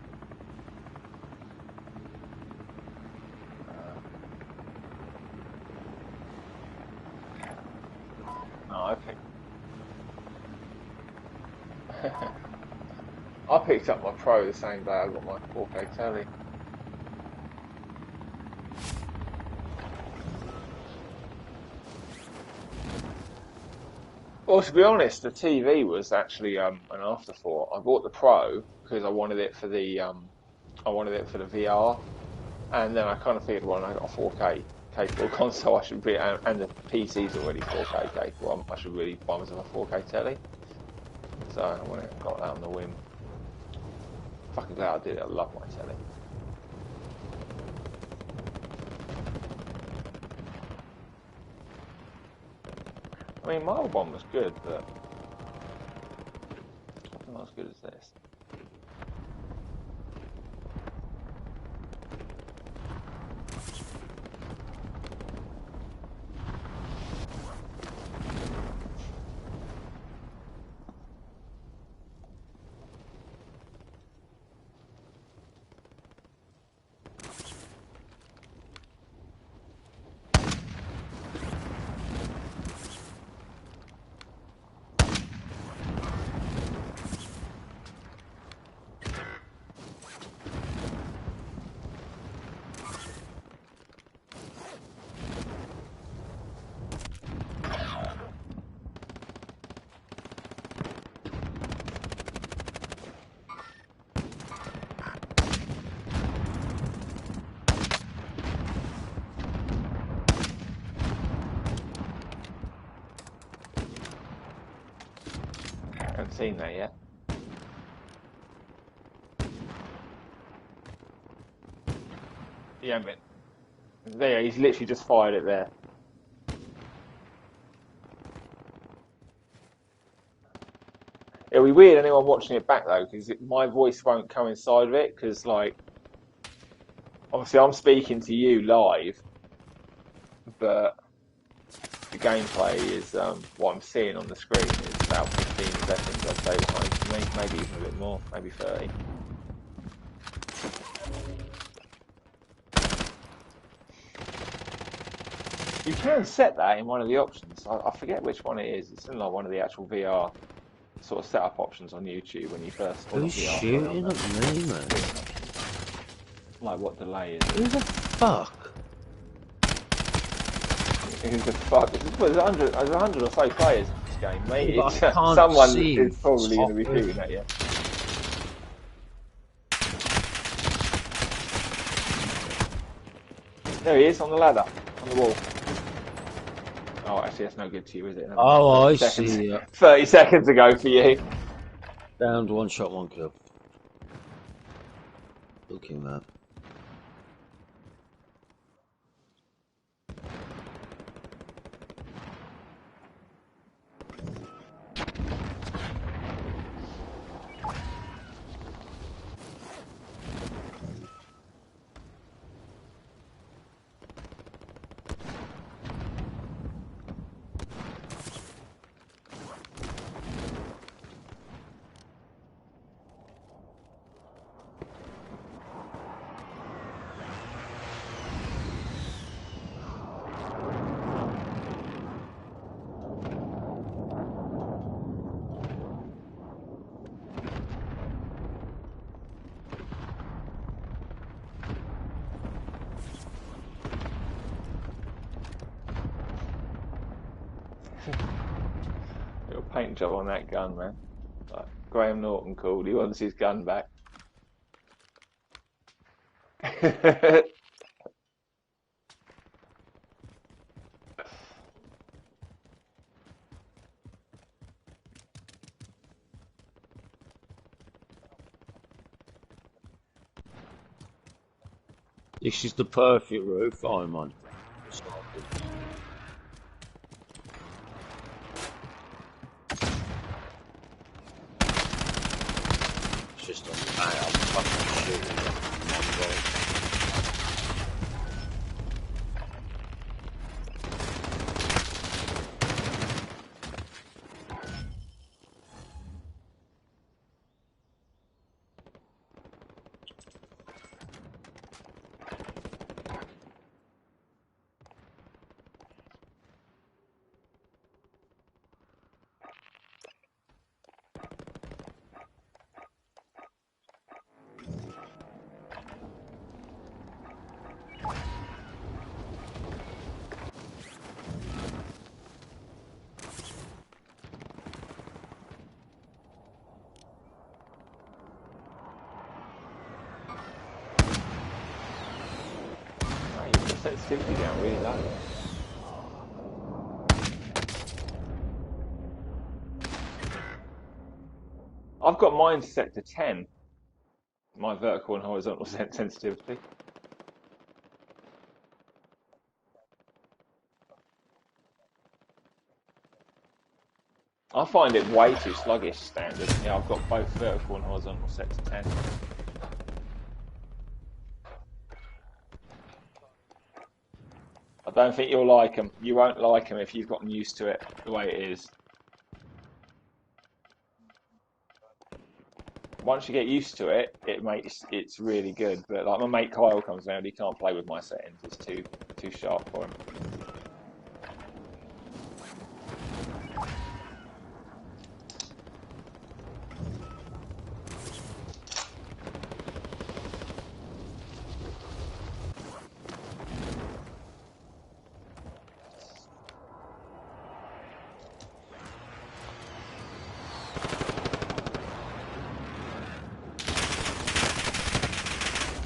C: No, I picked up my Pro the same day I got my 4K telly. Well, to be honest, the TV was actually an afterthought. I bought the Pro because I wanted it for the VR, and then I kind of figured, well, I got a 4K capable console, I should be, and the PC's already 4K capable. I should really buy myself a 4K telly. So I went and got that on the whim. Fucking glad I did it. I love my telly. I mean, my old one was good, but not as good as this. I haven't seen that yet. Yeah, but there, he's literally just fired it there. It'll be weird anyone watching it back though, because my voice won't coincide with it. Because like, obviously, I'm speaking to you live, but the gameplay is what I'm seeing on the screen is about 15 seconds. I'd say behind, maybe even a bit more, maybe 30. You can set that in one of the options. I forget which one it is. It's in like one of the actual VR sort of setup options on YouTube when you first.
B: Who's shooting at me, man?
C: Like what delay is it?
B: Who the fuck?
C: Who the fuck? There's 100 or so players in this game, mate.
B: Yeah,
C: It's,
B: I can't
C: someone
B: see
C: is probably going to be
B: software.
C: shooting at you. There he is on the ladder, on the wall. Oh, actually, that's no good to you, is it?
B: Oh, I see.
C: 30 seconds ago for you.
B: Downed, one shot, one kill. Looking that.
C: Little paint job on that gun, man. Like Graham Norton called. He wants his gun back.
B: This is the perfect roof I'm on. It's just on the I'm fucking shooting at
C: Sensitivity down really low. I've got mine set to 10. My vertical and horizontal sensitivity. I find it way too sluggish standard. Yeah, I've got both vertical and horizontal set to 10. I don't think you'll like them. You won't like them if you've gotten used to it the way it is. Once you get used to it, it's really good. But like my mate Kyle comes around, he can't play with my settings. It's too sharp for him.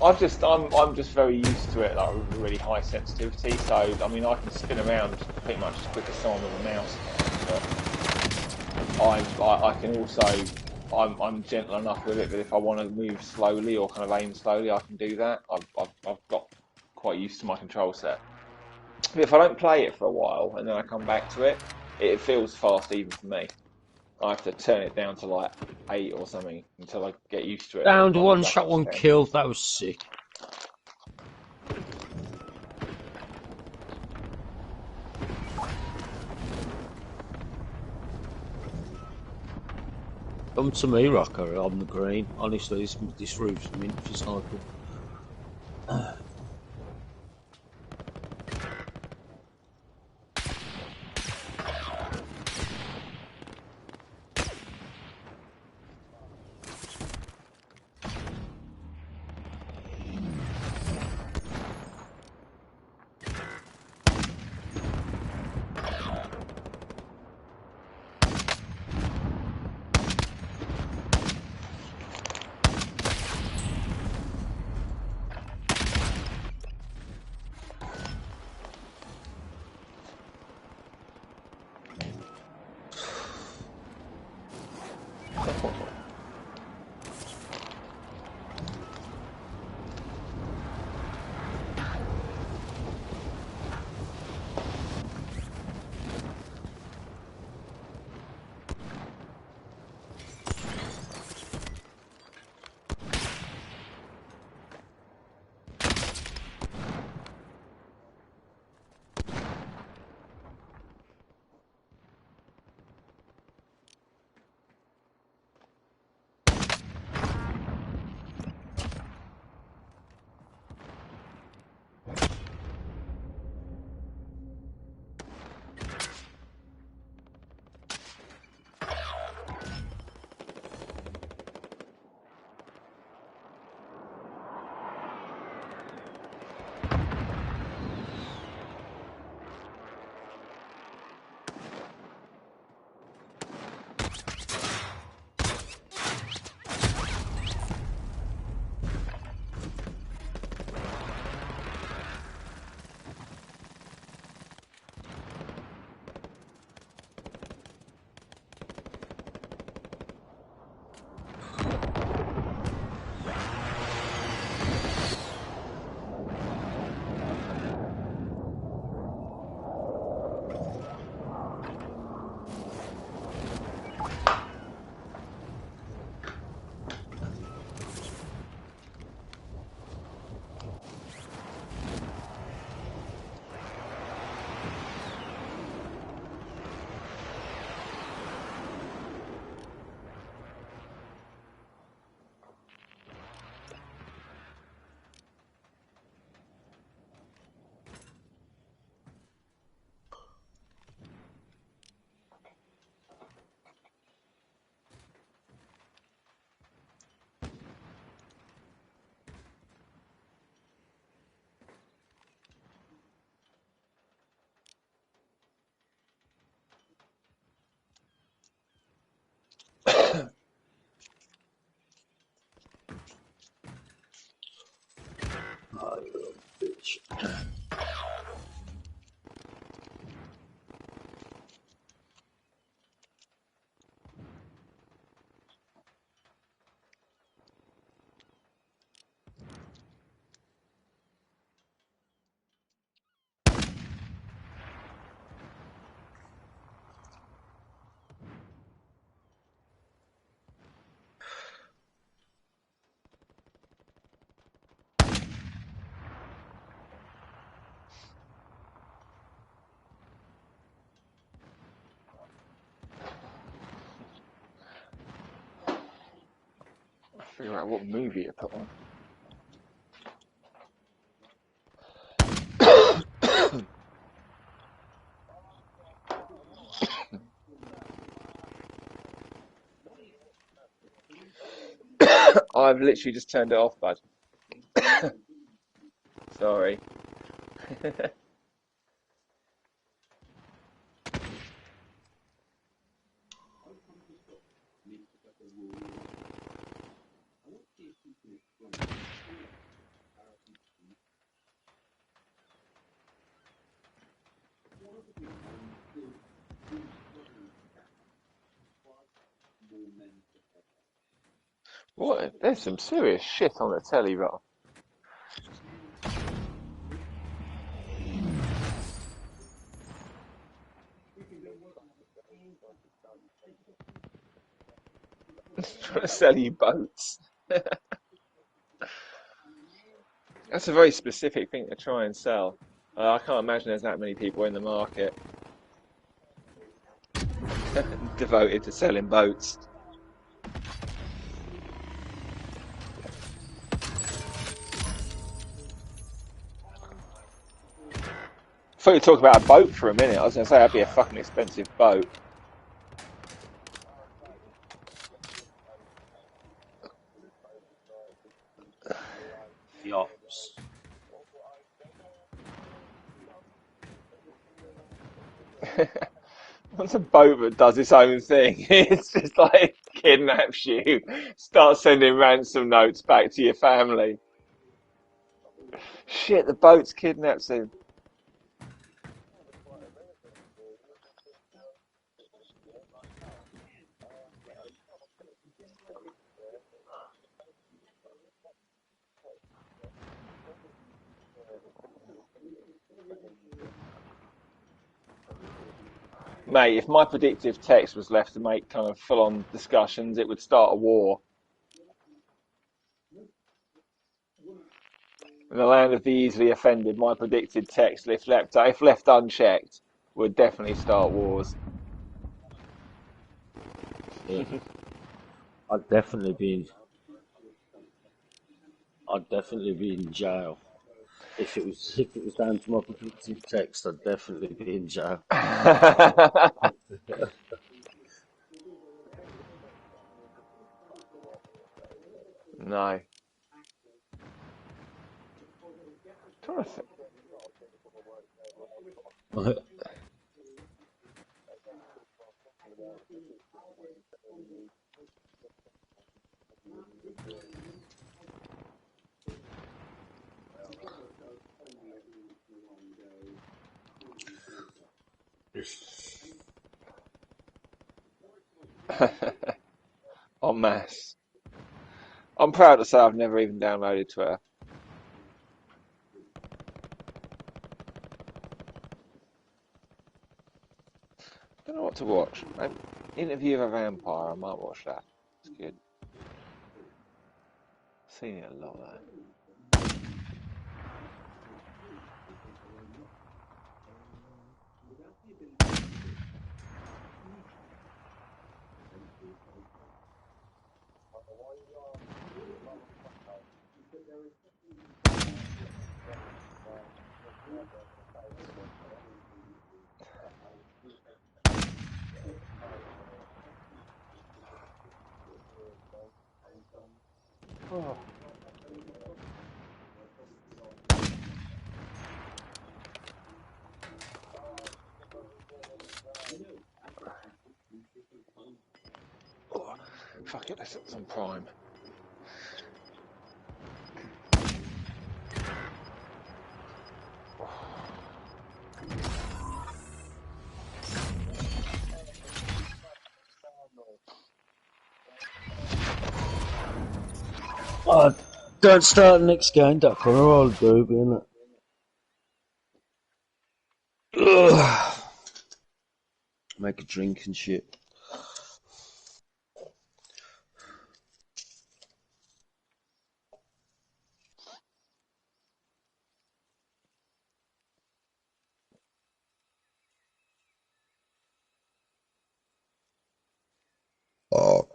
C: I'm just very used to it, like with really high sensitivity. So I mean, I can spin around pretty much as quick as someone with a mouse can. But I can also I'm gentle enough with it that if I want to move slowly or kind of aim slowly, I can do that. I've got quite used to my control set. But if I don't play it for a while and then I come back to it, it feels fast even for me. I have to turn it down to like 8 or something until I get used to it.
B: downed one
C: Back
B: shot,
C: up to
B: one
C: 10.
B: kill. That was sick. Come to me, Rocker. I'm the green. Honestly, this roof's mint for sniper.
C: Figure out what movie to put on. I've literally just turned it off, bud. Sorry. What? There's some serious shit on the telly, Rob. Trying to sell you boats. That's a very specific thing to try and sell. I can't imagine there's that many people in the market devoted to selling boats. I thought you were talking about a boat for a minute. I was going to say that'd be a fucking expensive boat.
B: Yachts.
C: What's a boat that does its own thing? It's just like kidnaps you, starts sending ransom notes back to your family. Shit, the boat's kidnaps him. Mate, if my predictive text was left to make kind of full-on discussions, it would start a war. In the land of the easily offended, my predicted text, if left unchecked, would definitely start wars.
B: Yeah. I'd definitely be in jail. If it was down to my predictive text, I'd definitely be in jail.
C: No. Trying to think. En masse. I'm proud to say I've never even downloaded Twitter. Don't know what to watch. Interview of a Vampire. I might watch that. It's good. Seen it a lot though. Oh. Oh. Fuck it, let's put some Prime.
D: Oh, don't start the next game, that kind of old doobie, innit? Ugh. Make a drink and shit. Oh.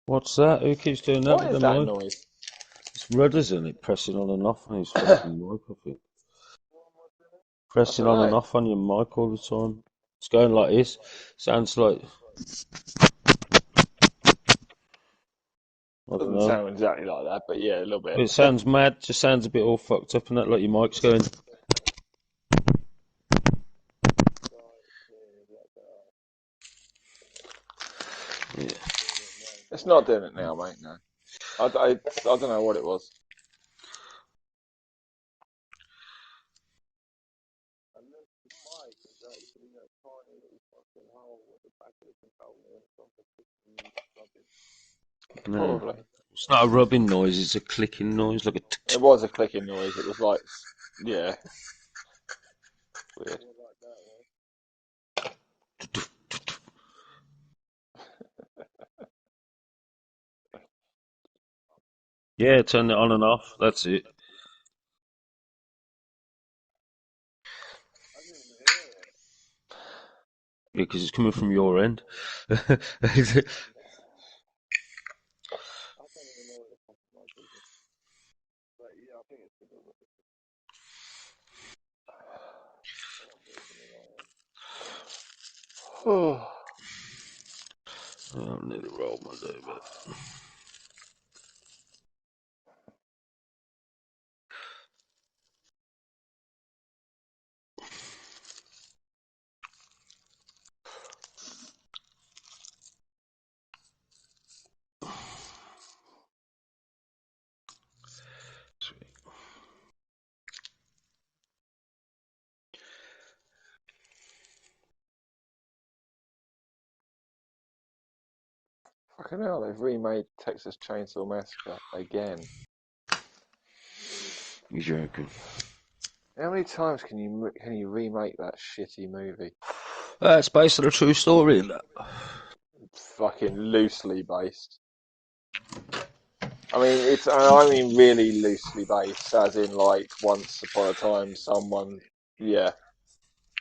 D: What's that? Who keeps doing that
C: What
D: with
C: is
D: the
C: that
D: mic?
C: noise?
D: It's Rudders, isn't it? Pressing on and off on his
C: I
D: fucking mic, I think. Pressing
C: don't
D: on and
C: know.
D: off on your mic all the time. It's going like this. Sounds like, I don't
C: Doesn't
D: know.
C: sound exactly like that, but yeah, a little bit.
D: It sounds mad, just sounds a bit all fucked up and that, like your mic's going. Yeah.
C: It's not doing it now, mate. No, I don't know what it was.
D: No.
C: Probably.
D: It's not a rubbing noise, it's a clicking noise, like a
C: It was a clicking noise. It was like, yeah, weird.
D: Yeah, turn it on and off, that's it. Yeah, because it's coming from your end.
C: Oh,
D: I need to roll my day, but
C: fucking hell! They've remade Texas Chainsaw Massacre again.
D: you're joking.
C: How many times can you remake that shitty movie?
D: It's based on a true story, and that.
C: Fucking loosely based. I mean, I mean really loosely based, as in like once upon a time someone, yeah.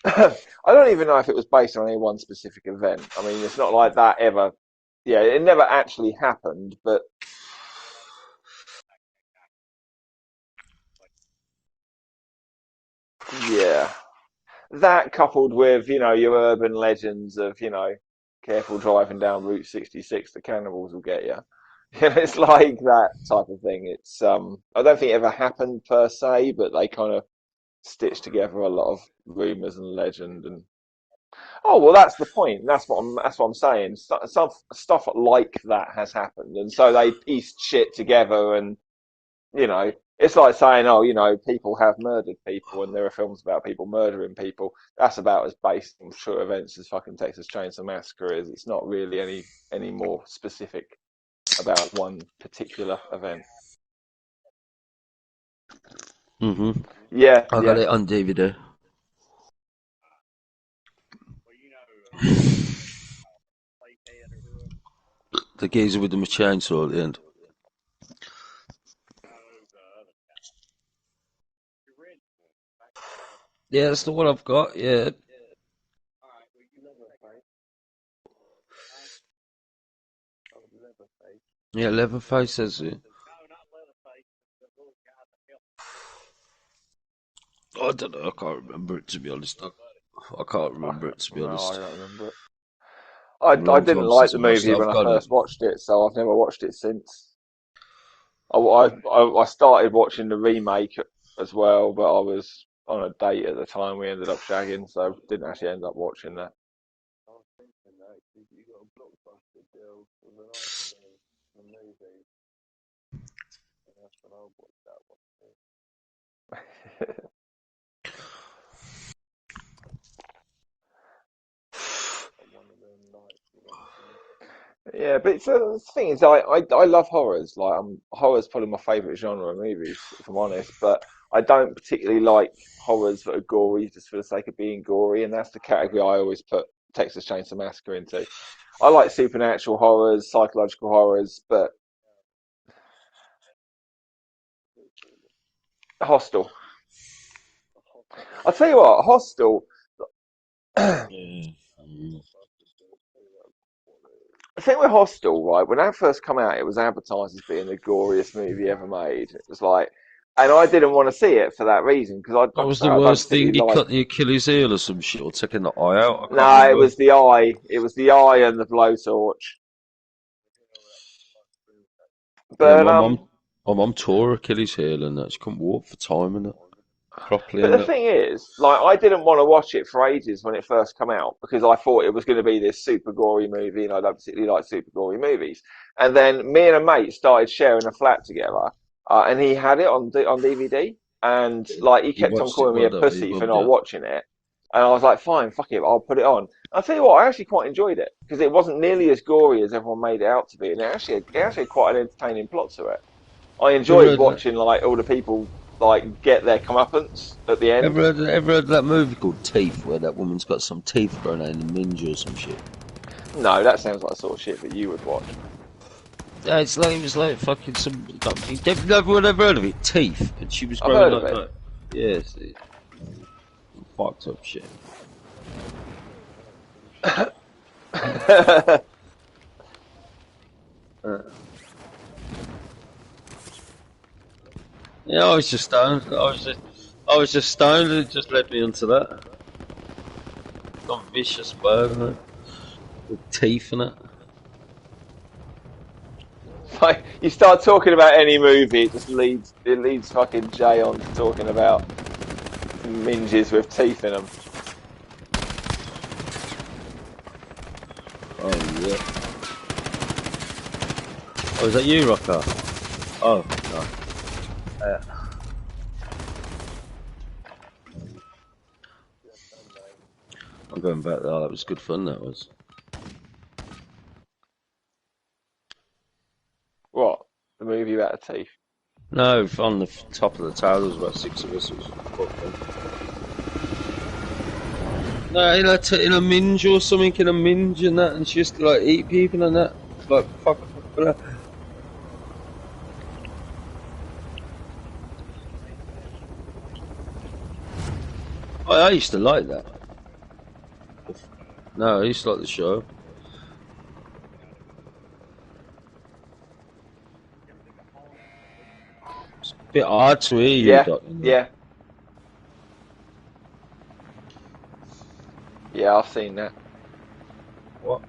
C: I don't even know if it was based on any one specific event. I mean, it's not like that ever. Yeah, it never actually happened, but yeah. That coupled with, your urban legends of, careful driving down Route 66, the cannibals will get you. It's like that type of thing. I don't think it ever happened per se, but they kind of stitched together a lot of rumors and legend and oh well, that's the point. That's what I'm saying. Some stuff like that has happened, and so they pieced shit together and it's like saying, oh, people have murdered people, and there are films about people murdering people. That's about as based on true events as fucking Texas Chainsaw Massacre is. It's not really any more specific about one particular event. Yeah,
D: I got
C: yeah.
D: it on DVD. The geezer with the chainsaw at the end. Yeah, that's the one I've got, yeah. Yeah, Leatherface says it. I don't know, I can't remember it to be honest. I can't remember it to be
C: No, I
D: honest.
C: don't remember it.
D: A
C: I
D: long
C: didn't
D: time
C: like
D: since
C: the
D: I watched it.
C: movie
D: I've
C: when I
D: got it.
C: first watched it, so I've never watched it since. I started watching the remake. as well, but I was on a date at the time. We ended up shagging, so didn't actually end up watching that. Yeah, but the thing is, I love horrors. Like, horror's probably my favourite genre of movies, if I'm honest. But I don't particularly like horrors that are gory just for the sake of being gory, and that's the category I always put Texas Chainsaw Massacre into. I like supernatural horrors, psychological horrors, but Hostel. I'll tell you what, Hostel.
D: Yeah.
C: The thing with Hostel, right, when that first come out, it was advertised as being the goriest movie ever made. It was like, and I didn't want to see it for that reason because I,
D: That
C: like I
D: was
C: say,
D: the
C: I don't
D: worst thing.
C: particularly
D: You
C: like.
D: cut the Achilles heel or some shit, or taking the eye out. I can't
C: No, it
D: remember.
C: was the eye. It was the eye and the blowtorch.
D: Yeah,
C: But
D: my mum tore Achilles heel and that. She couldn't walk for time and that properly
C: but
D: and
C: the
D: that.
C: thing is, like, I didn't want to watch it for ages when it first came out because I thought it was going to be this super gory movie, and I don't particularly like super gory movies. And then me and a mate started sharing a flat together, and he had it on DVD, and like he
D: You
C: kept on
D: watched it
C: calling me
D: one
C: a
D: day with your
C: pussy for
D: mum,
C: not
D: yeah.
C: watching it, and I was like, fine, fuck it, I'll put it on. I'll tell you what, I actually quite enjoyed it because it wasn't nearly as gory as everyone made it out to be, and it actually had quite an entertaining plot to it. I
D: You ever
C: enjoyed
D: heard of that?
C: watching like all the people like get their comeuppance at the end.
D: Ever heard of that movie called Teeth, where that woman's got some teeth growing out in the minge or some shit?
C: No, that sounds like the sort of shit that you would watch.
D: Yeah, it was like fucking some. Like, everyone ever heard of it? Teeth, and she was
C: I've
D: growing
C: heard of
D: like yes, fucked up shit.
C: it.
D: Yeah, I was just stoned. I was just stoned. It just led me into that. Some vicious bird, innit? With teeth in it.
C: Like you start talking about any movie, it leads fucking Jay on to talking about minges with teeth in them.
D: Oh yeah. Oh, is that you, Rocker? Oh no. I'm going back there. Oh, that was good fun. That was.
C: What? The movie about the teeth?
D: No, on the top of the tower, there was about 6 of us. It was quite fun. No, in a minge or something, in a minge and that, and she used to like eat people and that. Like, fuck. I used to like that. No, I used to like the show. It's a bit hard to hear you,
C: Yeah,
D: Doc.
C: yeah, yeah. I've seen that.
D: What?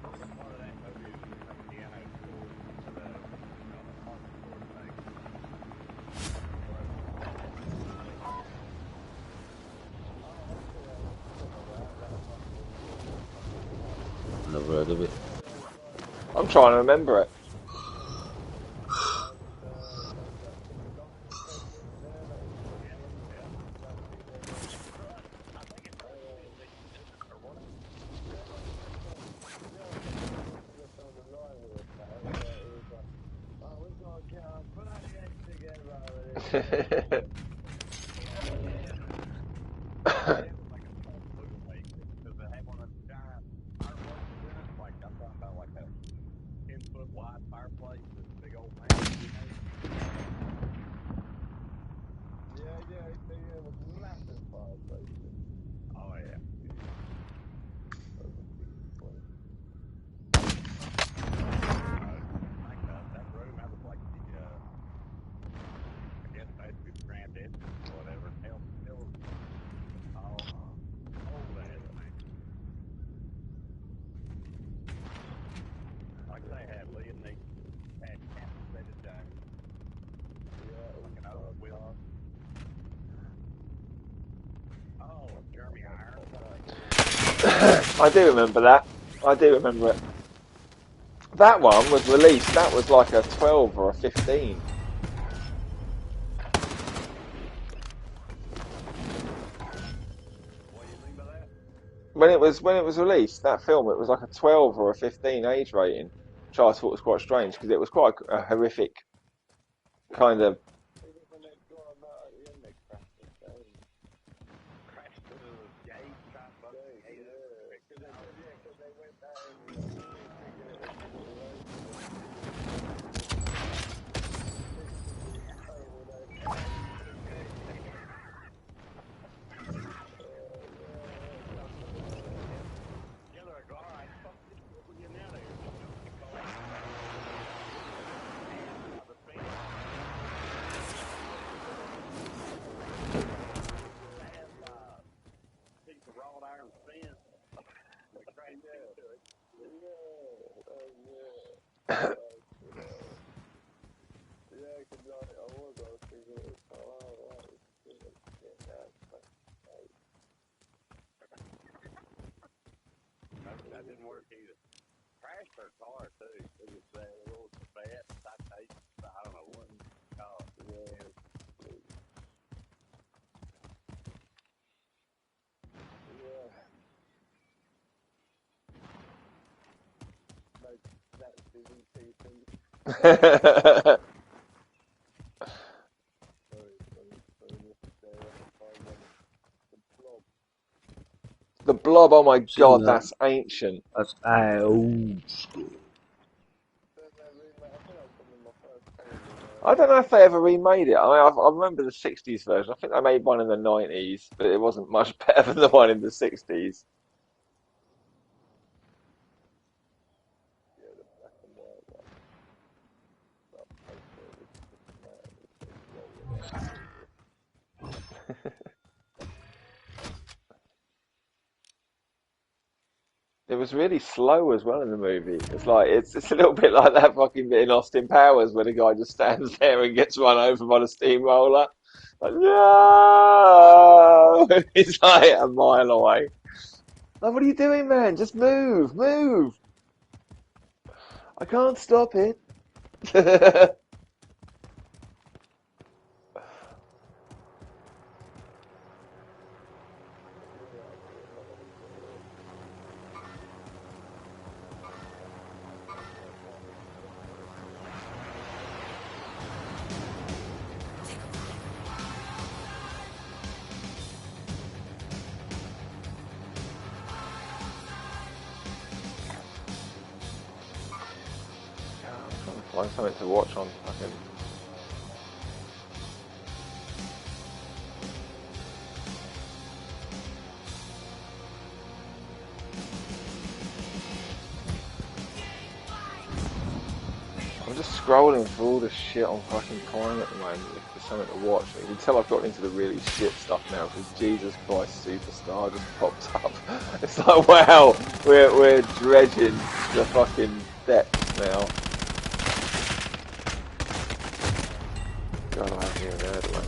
D: Never heard of it.
C: I'm trying to remember it. I do remember that. I do remember it. That one was released. That was like a 12 or a 15. When it was released, that film, it was like a 12 or a 15 age rating, which I thought was quite strange because it was quite a horrific kind of. The Blob, oh my
D: Seen
C: God,
D: that?
C: that's ancient.
D: That's old school.
C: I don't know if they ever remade it. I remember the 60s version. I think they made one in the 90s, but it wasn't much better than the one in the 60s. It was really slow as well in the movie. It's like it's a little bit like that fucking bit in Austin Powers where the guy just stands there and gets run over by the steamroller. Like, no! He's like a mile away. Like, what are you doing, man? Just move, move. I can't stop it. I'm trying to find something to watch on fucking. I'm just scrolling through all the shit on fucking Prime at the moment looking for something to watch. You can tell I've got into the really shit stuff now because Jesus Christ Superstar just popped up. It's like, wow, we're dredging the fucking depths now. God, I haven't even heard of one.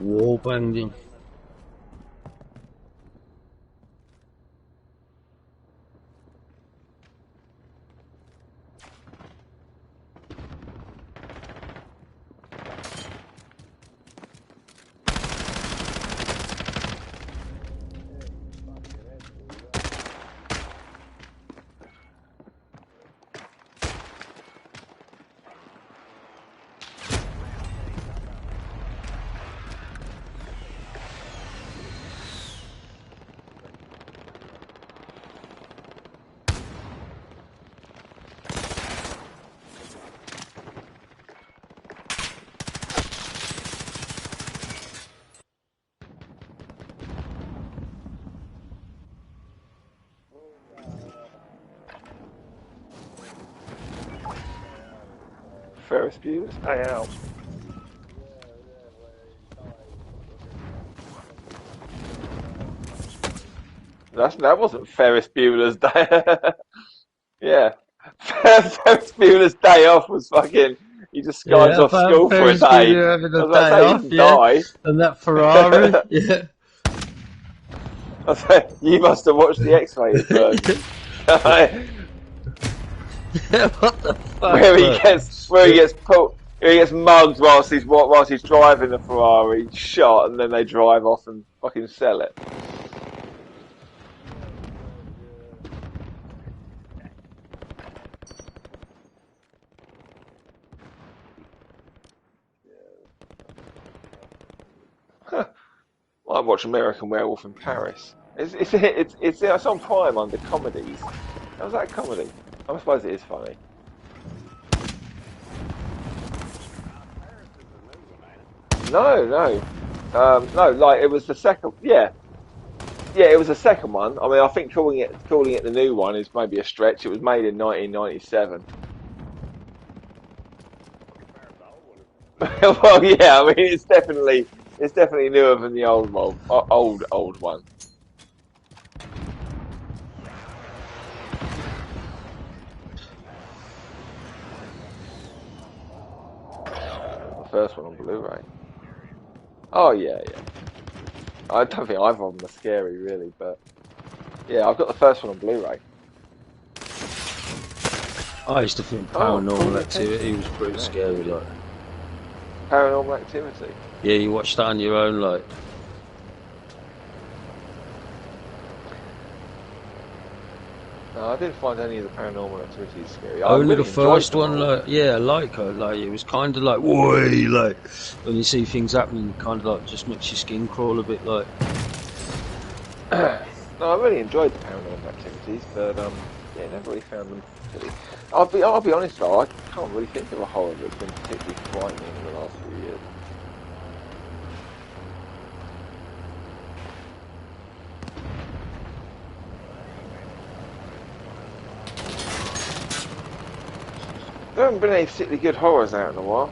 D: Wall banging.
C: Ferris Bueller's Day Out. That wasn't Ferris Bueller's Day. Yeah. Ferris Bueller's Day Off was fucking. He just skies
D: Yeah,
C: off
D: about
C: school for a
D: Ferris
C: day.
D: Bueller having
C: I
D: a
C: was about to
D: day
C: say he
D: off,
C: didn't
D: yeah,
C: die.
D: and that Ferrari, yeah.
C: I was like, you must have watched the X-rated version.
D: Yeah, what the fuck,
C: where he
D: man?
C: gets where he gets mugged whilst he's driving the Ferrari, shot, and then they drive off and fucking sell it. I watch American Werewolf in Paris. It's on Prime under comedies. How's that a comedy? I suppose it is funny. No, no, no. Like it was the second. Yeah, yeah. It was the second one. I mean, I think calling it the new one is maybe a stretch. It was made in 1997. Well, yeah. I mean, it's definitely newer than the old one. The first one on Blu-ray. Oh yeah, yeah. I don't think either of them are scary really, but yeah, I've got the first one on Blu-ray.
D: I used to think
C: Oh,
D: Paranormal
C: cool
D: Activity was pretty
C: Yeah,
D: scary,
C: really.
D: like.
C: Paranormal Activity.
D: Yeah, you watched that on your own, like.
C: No, I didn't find any of the Paranormal Activities scary. I
D: Only
C: really
D: the
C: enjoyed
D: first
C: them
D: one,
C: all.
D: like, yeah, like it was kind of like, whoa, like, when you see things happening, it kind of like just makes your skin crawl a bit, like.
C: No, I really enjoyed the Paranormal Activities, but yeah, never really found them particularly. I'll be honest though, I can't really think of a horror that's been particularly frightening in the last few years. There haven't been any particularly good horrors out in a while.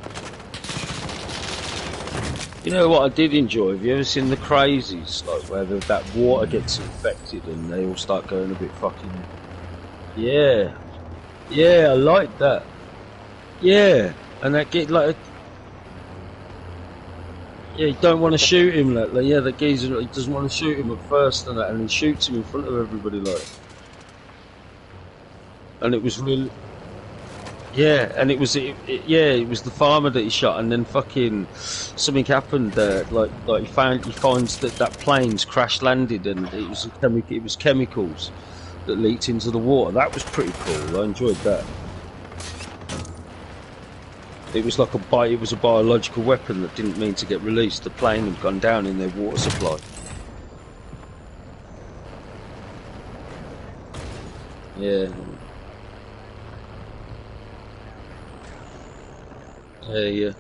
D: You know what I did enjoy? Have you ever seen the Crazies? Like, where that water gets infected and they all start going a bit fucking. Yeah. Yeah, I like that. Yeah. And that get like. Yeah, you don't want to shoot him, like yeah, the geezer, he doesn't want to shoot him at first and that, and he shoots him in front of everybody, like. And it was really. Yeah, and it was it was the farmer that he shot, and then fucking something happened. Like he finds that plane's crash landed, and it was chemicals that leaked into the water. That was pretty cool. I enjoyed that. It was like it was a biological weapon that didn't mean to get released. The plane had gone down in their water supply. Yeah. Yeah.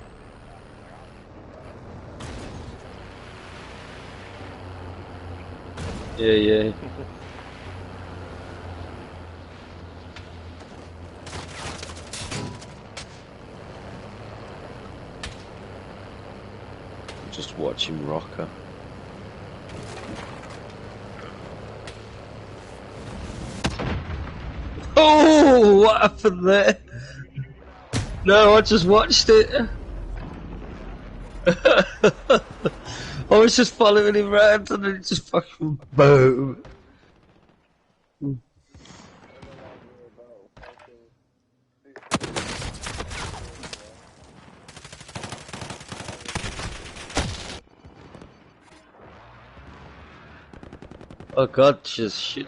D: Yeah. Just watching Rocker. Oh, what happened there? No, I just watched it. I was just following him around and then it just fucking boom. Oh god, just shit.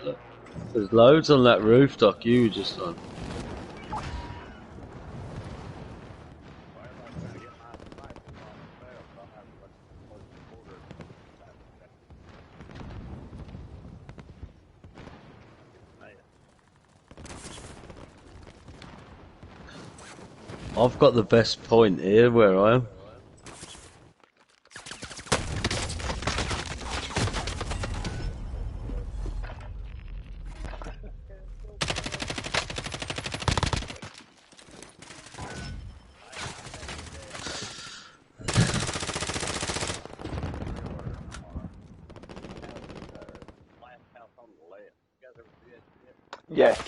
D: There's loads on that roof, Doc. You were just on. I've got the best point here where I am.
C: Yes.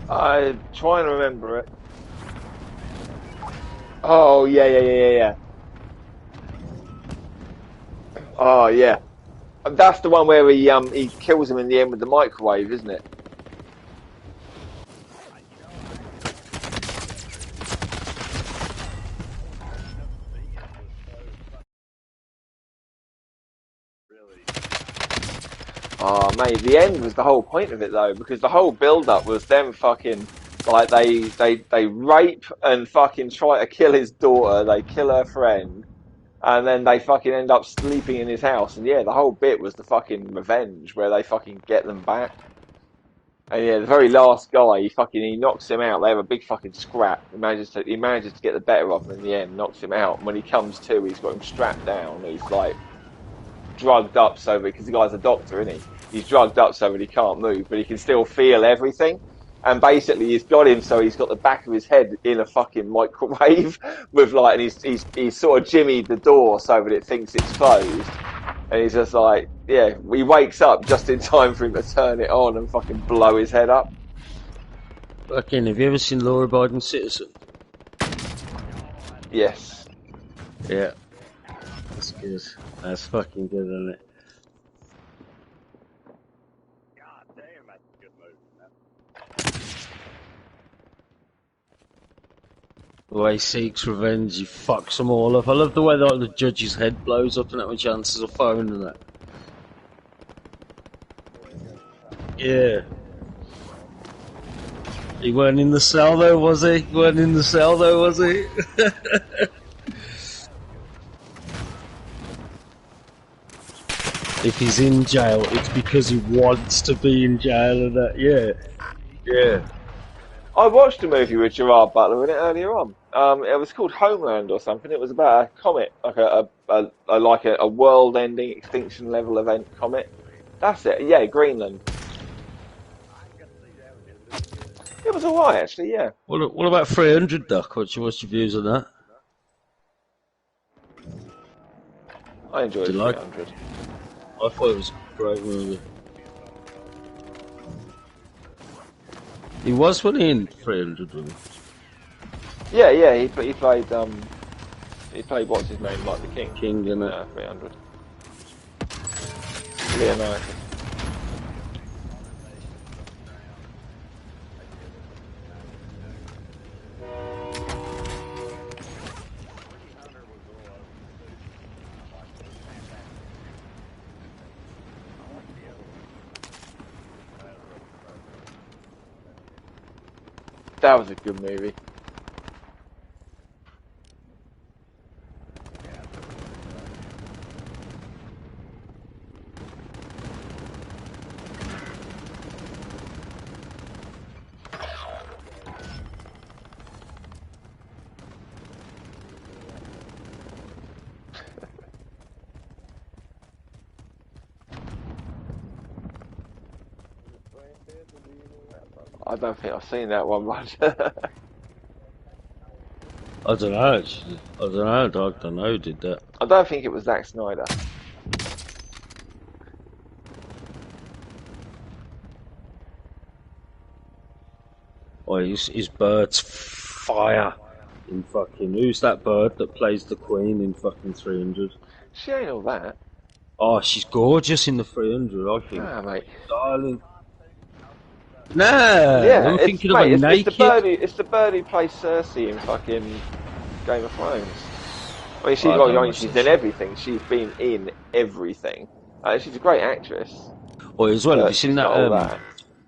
C: I'm trying to remember it. Oh yeah. Oh yeah. That's the one where he kills him in the end with the microwave, isn't it? Oh mate, the end was the whole point of it though, because the whole build up was them fucking like they rape and fucking try to kill his daughter, they kill her friend, and then they fucking end up sleeping in his house. And yeah, the whole bit was the fucking revenge where they fucking get them back. And yeah, the very last guy, he knocks him out. They have a big fucking scrap. He manages to get the better of him in the end, knocks him out. And when he comes to, he's got him strapped down. He's like drugged up because the guy's a doctor, isn't he? He's drugged up so that he can't move, but he can still feel everything. And basically, he's got him so he's got the back of his head in a fucking microwave with like, and he's sort of jimmied the door so that it thinks it's closed. And he's just like, yeah, he wakes up just in time for him to turn it on and fucking blow his head up.
D: Fucking, have you ever seen Law Abiding Citizen?
C: Yes.
D: Yeah. That's good. That's fucking good, isn't it? The way he seeks revenge, he fucks them all up. I love the way that the judge's head blows up and that when she answers a phone and that. Yeah. He weren't in the cell though, was he? He weren't in the cell though, was he? If he's in jail, it's because he wants to be in jail and that. Yeah. Yeah.
C: I watched a movie with Gerard Butler in it earlier on. It was called Homeland or something. It was about a comet, like a world-ending extinction level event comet. That's it. Yeah, Greenland. It was alright actually. Yeah.
D: What about 300, Duck? What's your views on that?
C: I enjoyed
D: Did you like
C: 300.
D: I thought it was a great movie. He was when in 300, wasn't he?
C: Yeah. He played what's his name, like the King.
D: King, isn't it?
C: 300. Leonardo. That was a good movie. I don't think I've seen that one much.
D: I don't know. Actually. I don't know who did that.
C: I don't think it was Zack Snyder.
D: Oh, his bird's fire in fucking. Who's that bird that plays the Queen in fucking 300?
C: She ain't all that.
D: Oh, she's gorgeous in the 300. I think.
C: Ah, mate.
D: Darling. Nah,
C: Yeah,
D: I'm thinking of
C: mate,
D: a
C: it's
D: naked.
C: it's the bird who plays Cersei in fucking Game of Thrones. I mean, she's in everything. She's been in everything. She's a great actress.
D: Oh, as well. Have you
C: She's
D: seen that?
C: not all that.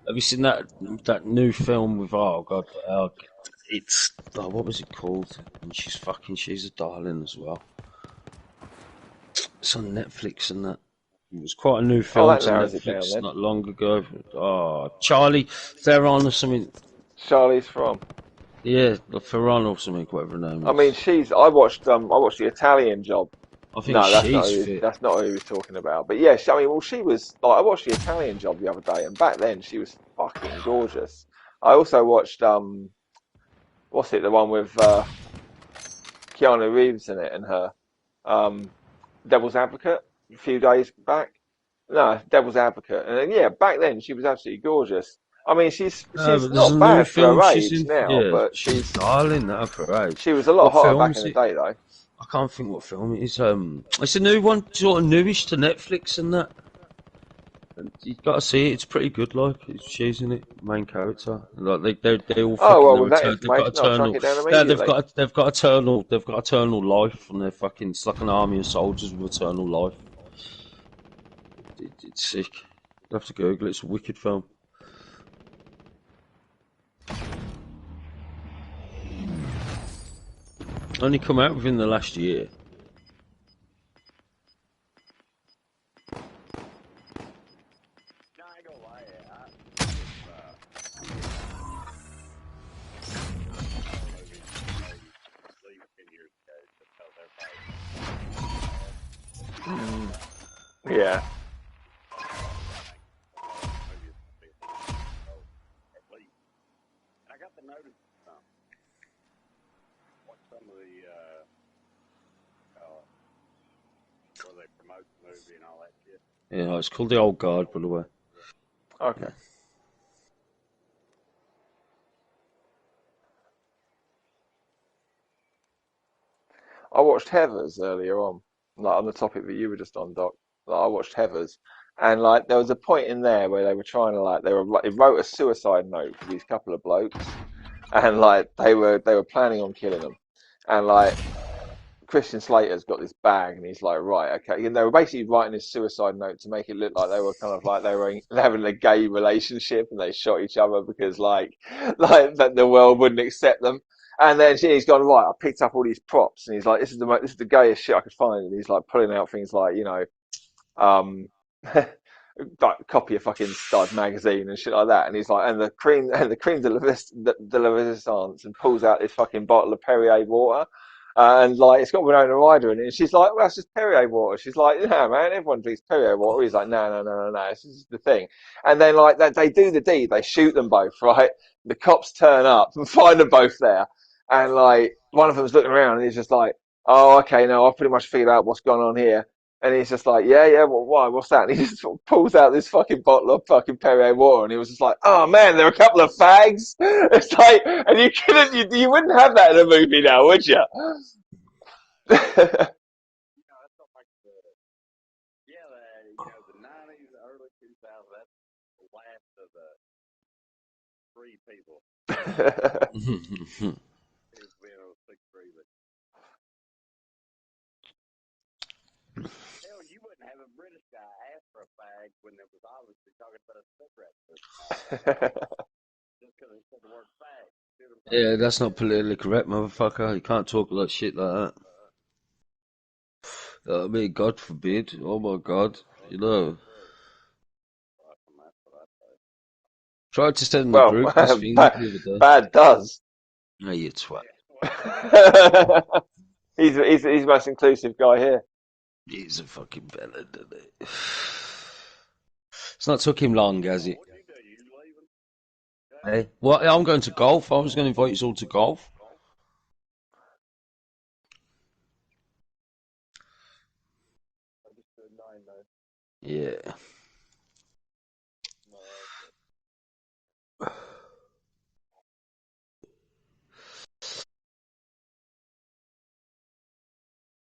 D: Have you seen that new film with? Oh God, it's what was it called? And she's a darling as well. It's on Netflix and that. It was quite a new film
C: that
D: to
C: narrows it down,
D: Netflix
C: then.
D: not long ago. Oh, Charlie Theron or something.
C: Charlize Theron.
D: Yeah, Theron or something, whatever her name is.
C: I mean, I watched the Italian Job.
D: I think
C: No,
D: fit.
C: that's not who he was talking about. But yeah, I mean, well, she was like, I watched the Italian Job the other day, and back then she was fucking gorgeous. I also watched what's it, the one with Keanu Reeves in it and her. Devil's Advocate a few days back. No, Devil's Advocate, and then, yeah, back then she was absolutely gorgeous. I mean, she's
D: But there's a
C: not
D: new
C: bad for
D: film
C: her
D: she's
C: age
D: in.
C: now,
D: Yeah,
C: but
D: she's darling now for her age.
C: she was a lot
D: What
C: hotter
D: film
C: back in
D: is
C: the
D: it?
C: day, though.
D: I can't think what film it is. It's a new one, sort of newish to Netflix and that. And you've got to see it. It's pretty good. Like she's in it, main character. Like they all
C: Oh
D: fucking
C: well,
D: they're
C: with that
D: they've got
C: information, I'll track
D: eternal.
C: it down
D: No,
C: immediately.
D: they've got eternal life, and they're fucking. It's like an army of soldiers with eternal life. It's sick. You have to Google it. It's a wicked film. Only come out within the last year.
C: Yeah.
D: Yeah, it's called The Old Guard, by the way.
C: Okay. I watched Heathers earlier on, like on the topic that you were just on, Doc. Like, I watched Heathers, and like there was a point in there where they were trying to they wrote a suicide note for these couple of blokes, and like they were planning on killing them, and like Christian Slater's got this bag, and he's like, right, okay. And they were basically writing this suicide note to make it look like they were kind of like they were having a gay relationship, and they shot each other because like that the world wouldn't accept them. And then he's gone, right, I picked up all these props, and he's like, this is the gayest shit I could find. And he's like pulling out things like, um, like copy a fucking stud magazine and shit like that. And he's like, and the cream de la resistance, and pulls out this fucking bottle of Perrier water. And like it's got Winona Ryder in it, and she's like, "Well, that's just Perrier water." She's like, "No, man, everyone drinks Perrier water." He's like, "No, no, no, no, no, this is the thing." And then like they do the deed, they shoot them both, right? The cops turn up and find them both there, and like one of them's looking around, and he's just like, "Oh, okay, no, I've pretty much figured out what's going on here." And he's just like, yeah, yeah, well, why? What's that? And he just sort of pulls out this fucking bottle of fucking Perrier water, and he was just like, oh man, there are a couple of fags. It's like, and you wouldn't have that in a movie now, would you?
D: Yeah, that's not politically correct, motherfucker. You can't talk like shit like that. I mean, God forbid. Oh my God. You know. Tried to send the
C: Well,
D: group this thing the other day.
C: bad does.
D: Oh, you twat.
C: He's the most inclusive guy here.
D: He's a fucking bellend, isn't it? It's not took him long, has it? Hey, well, I'm going to golf. I was going to invite you all to golf. Yeah.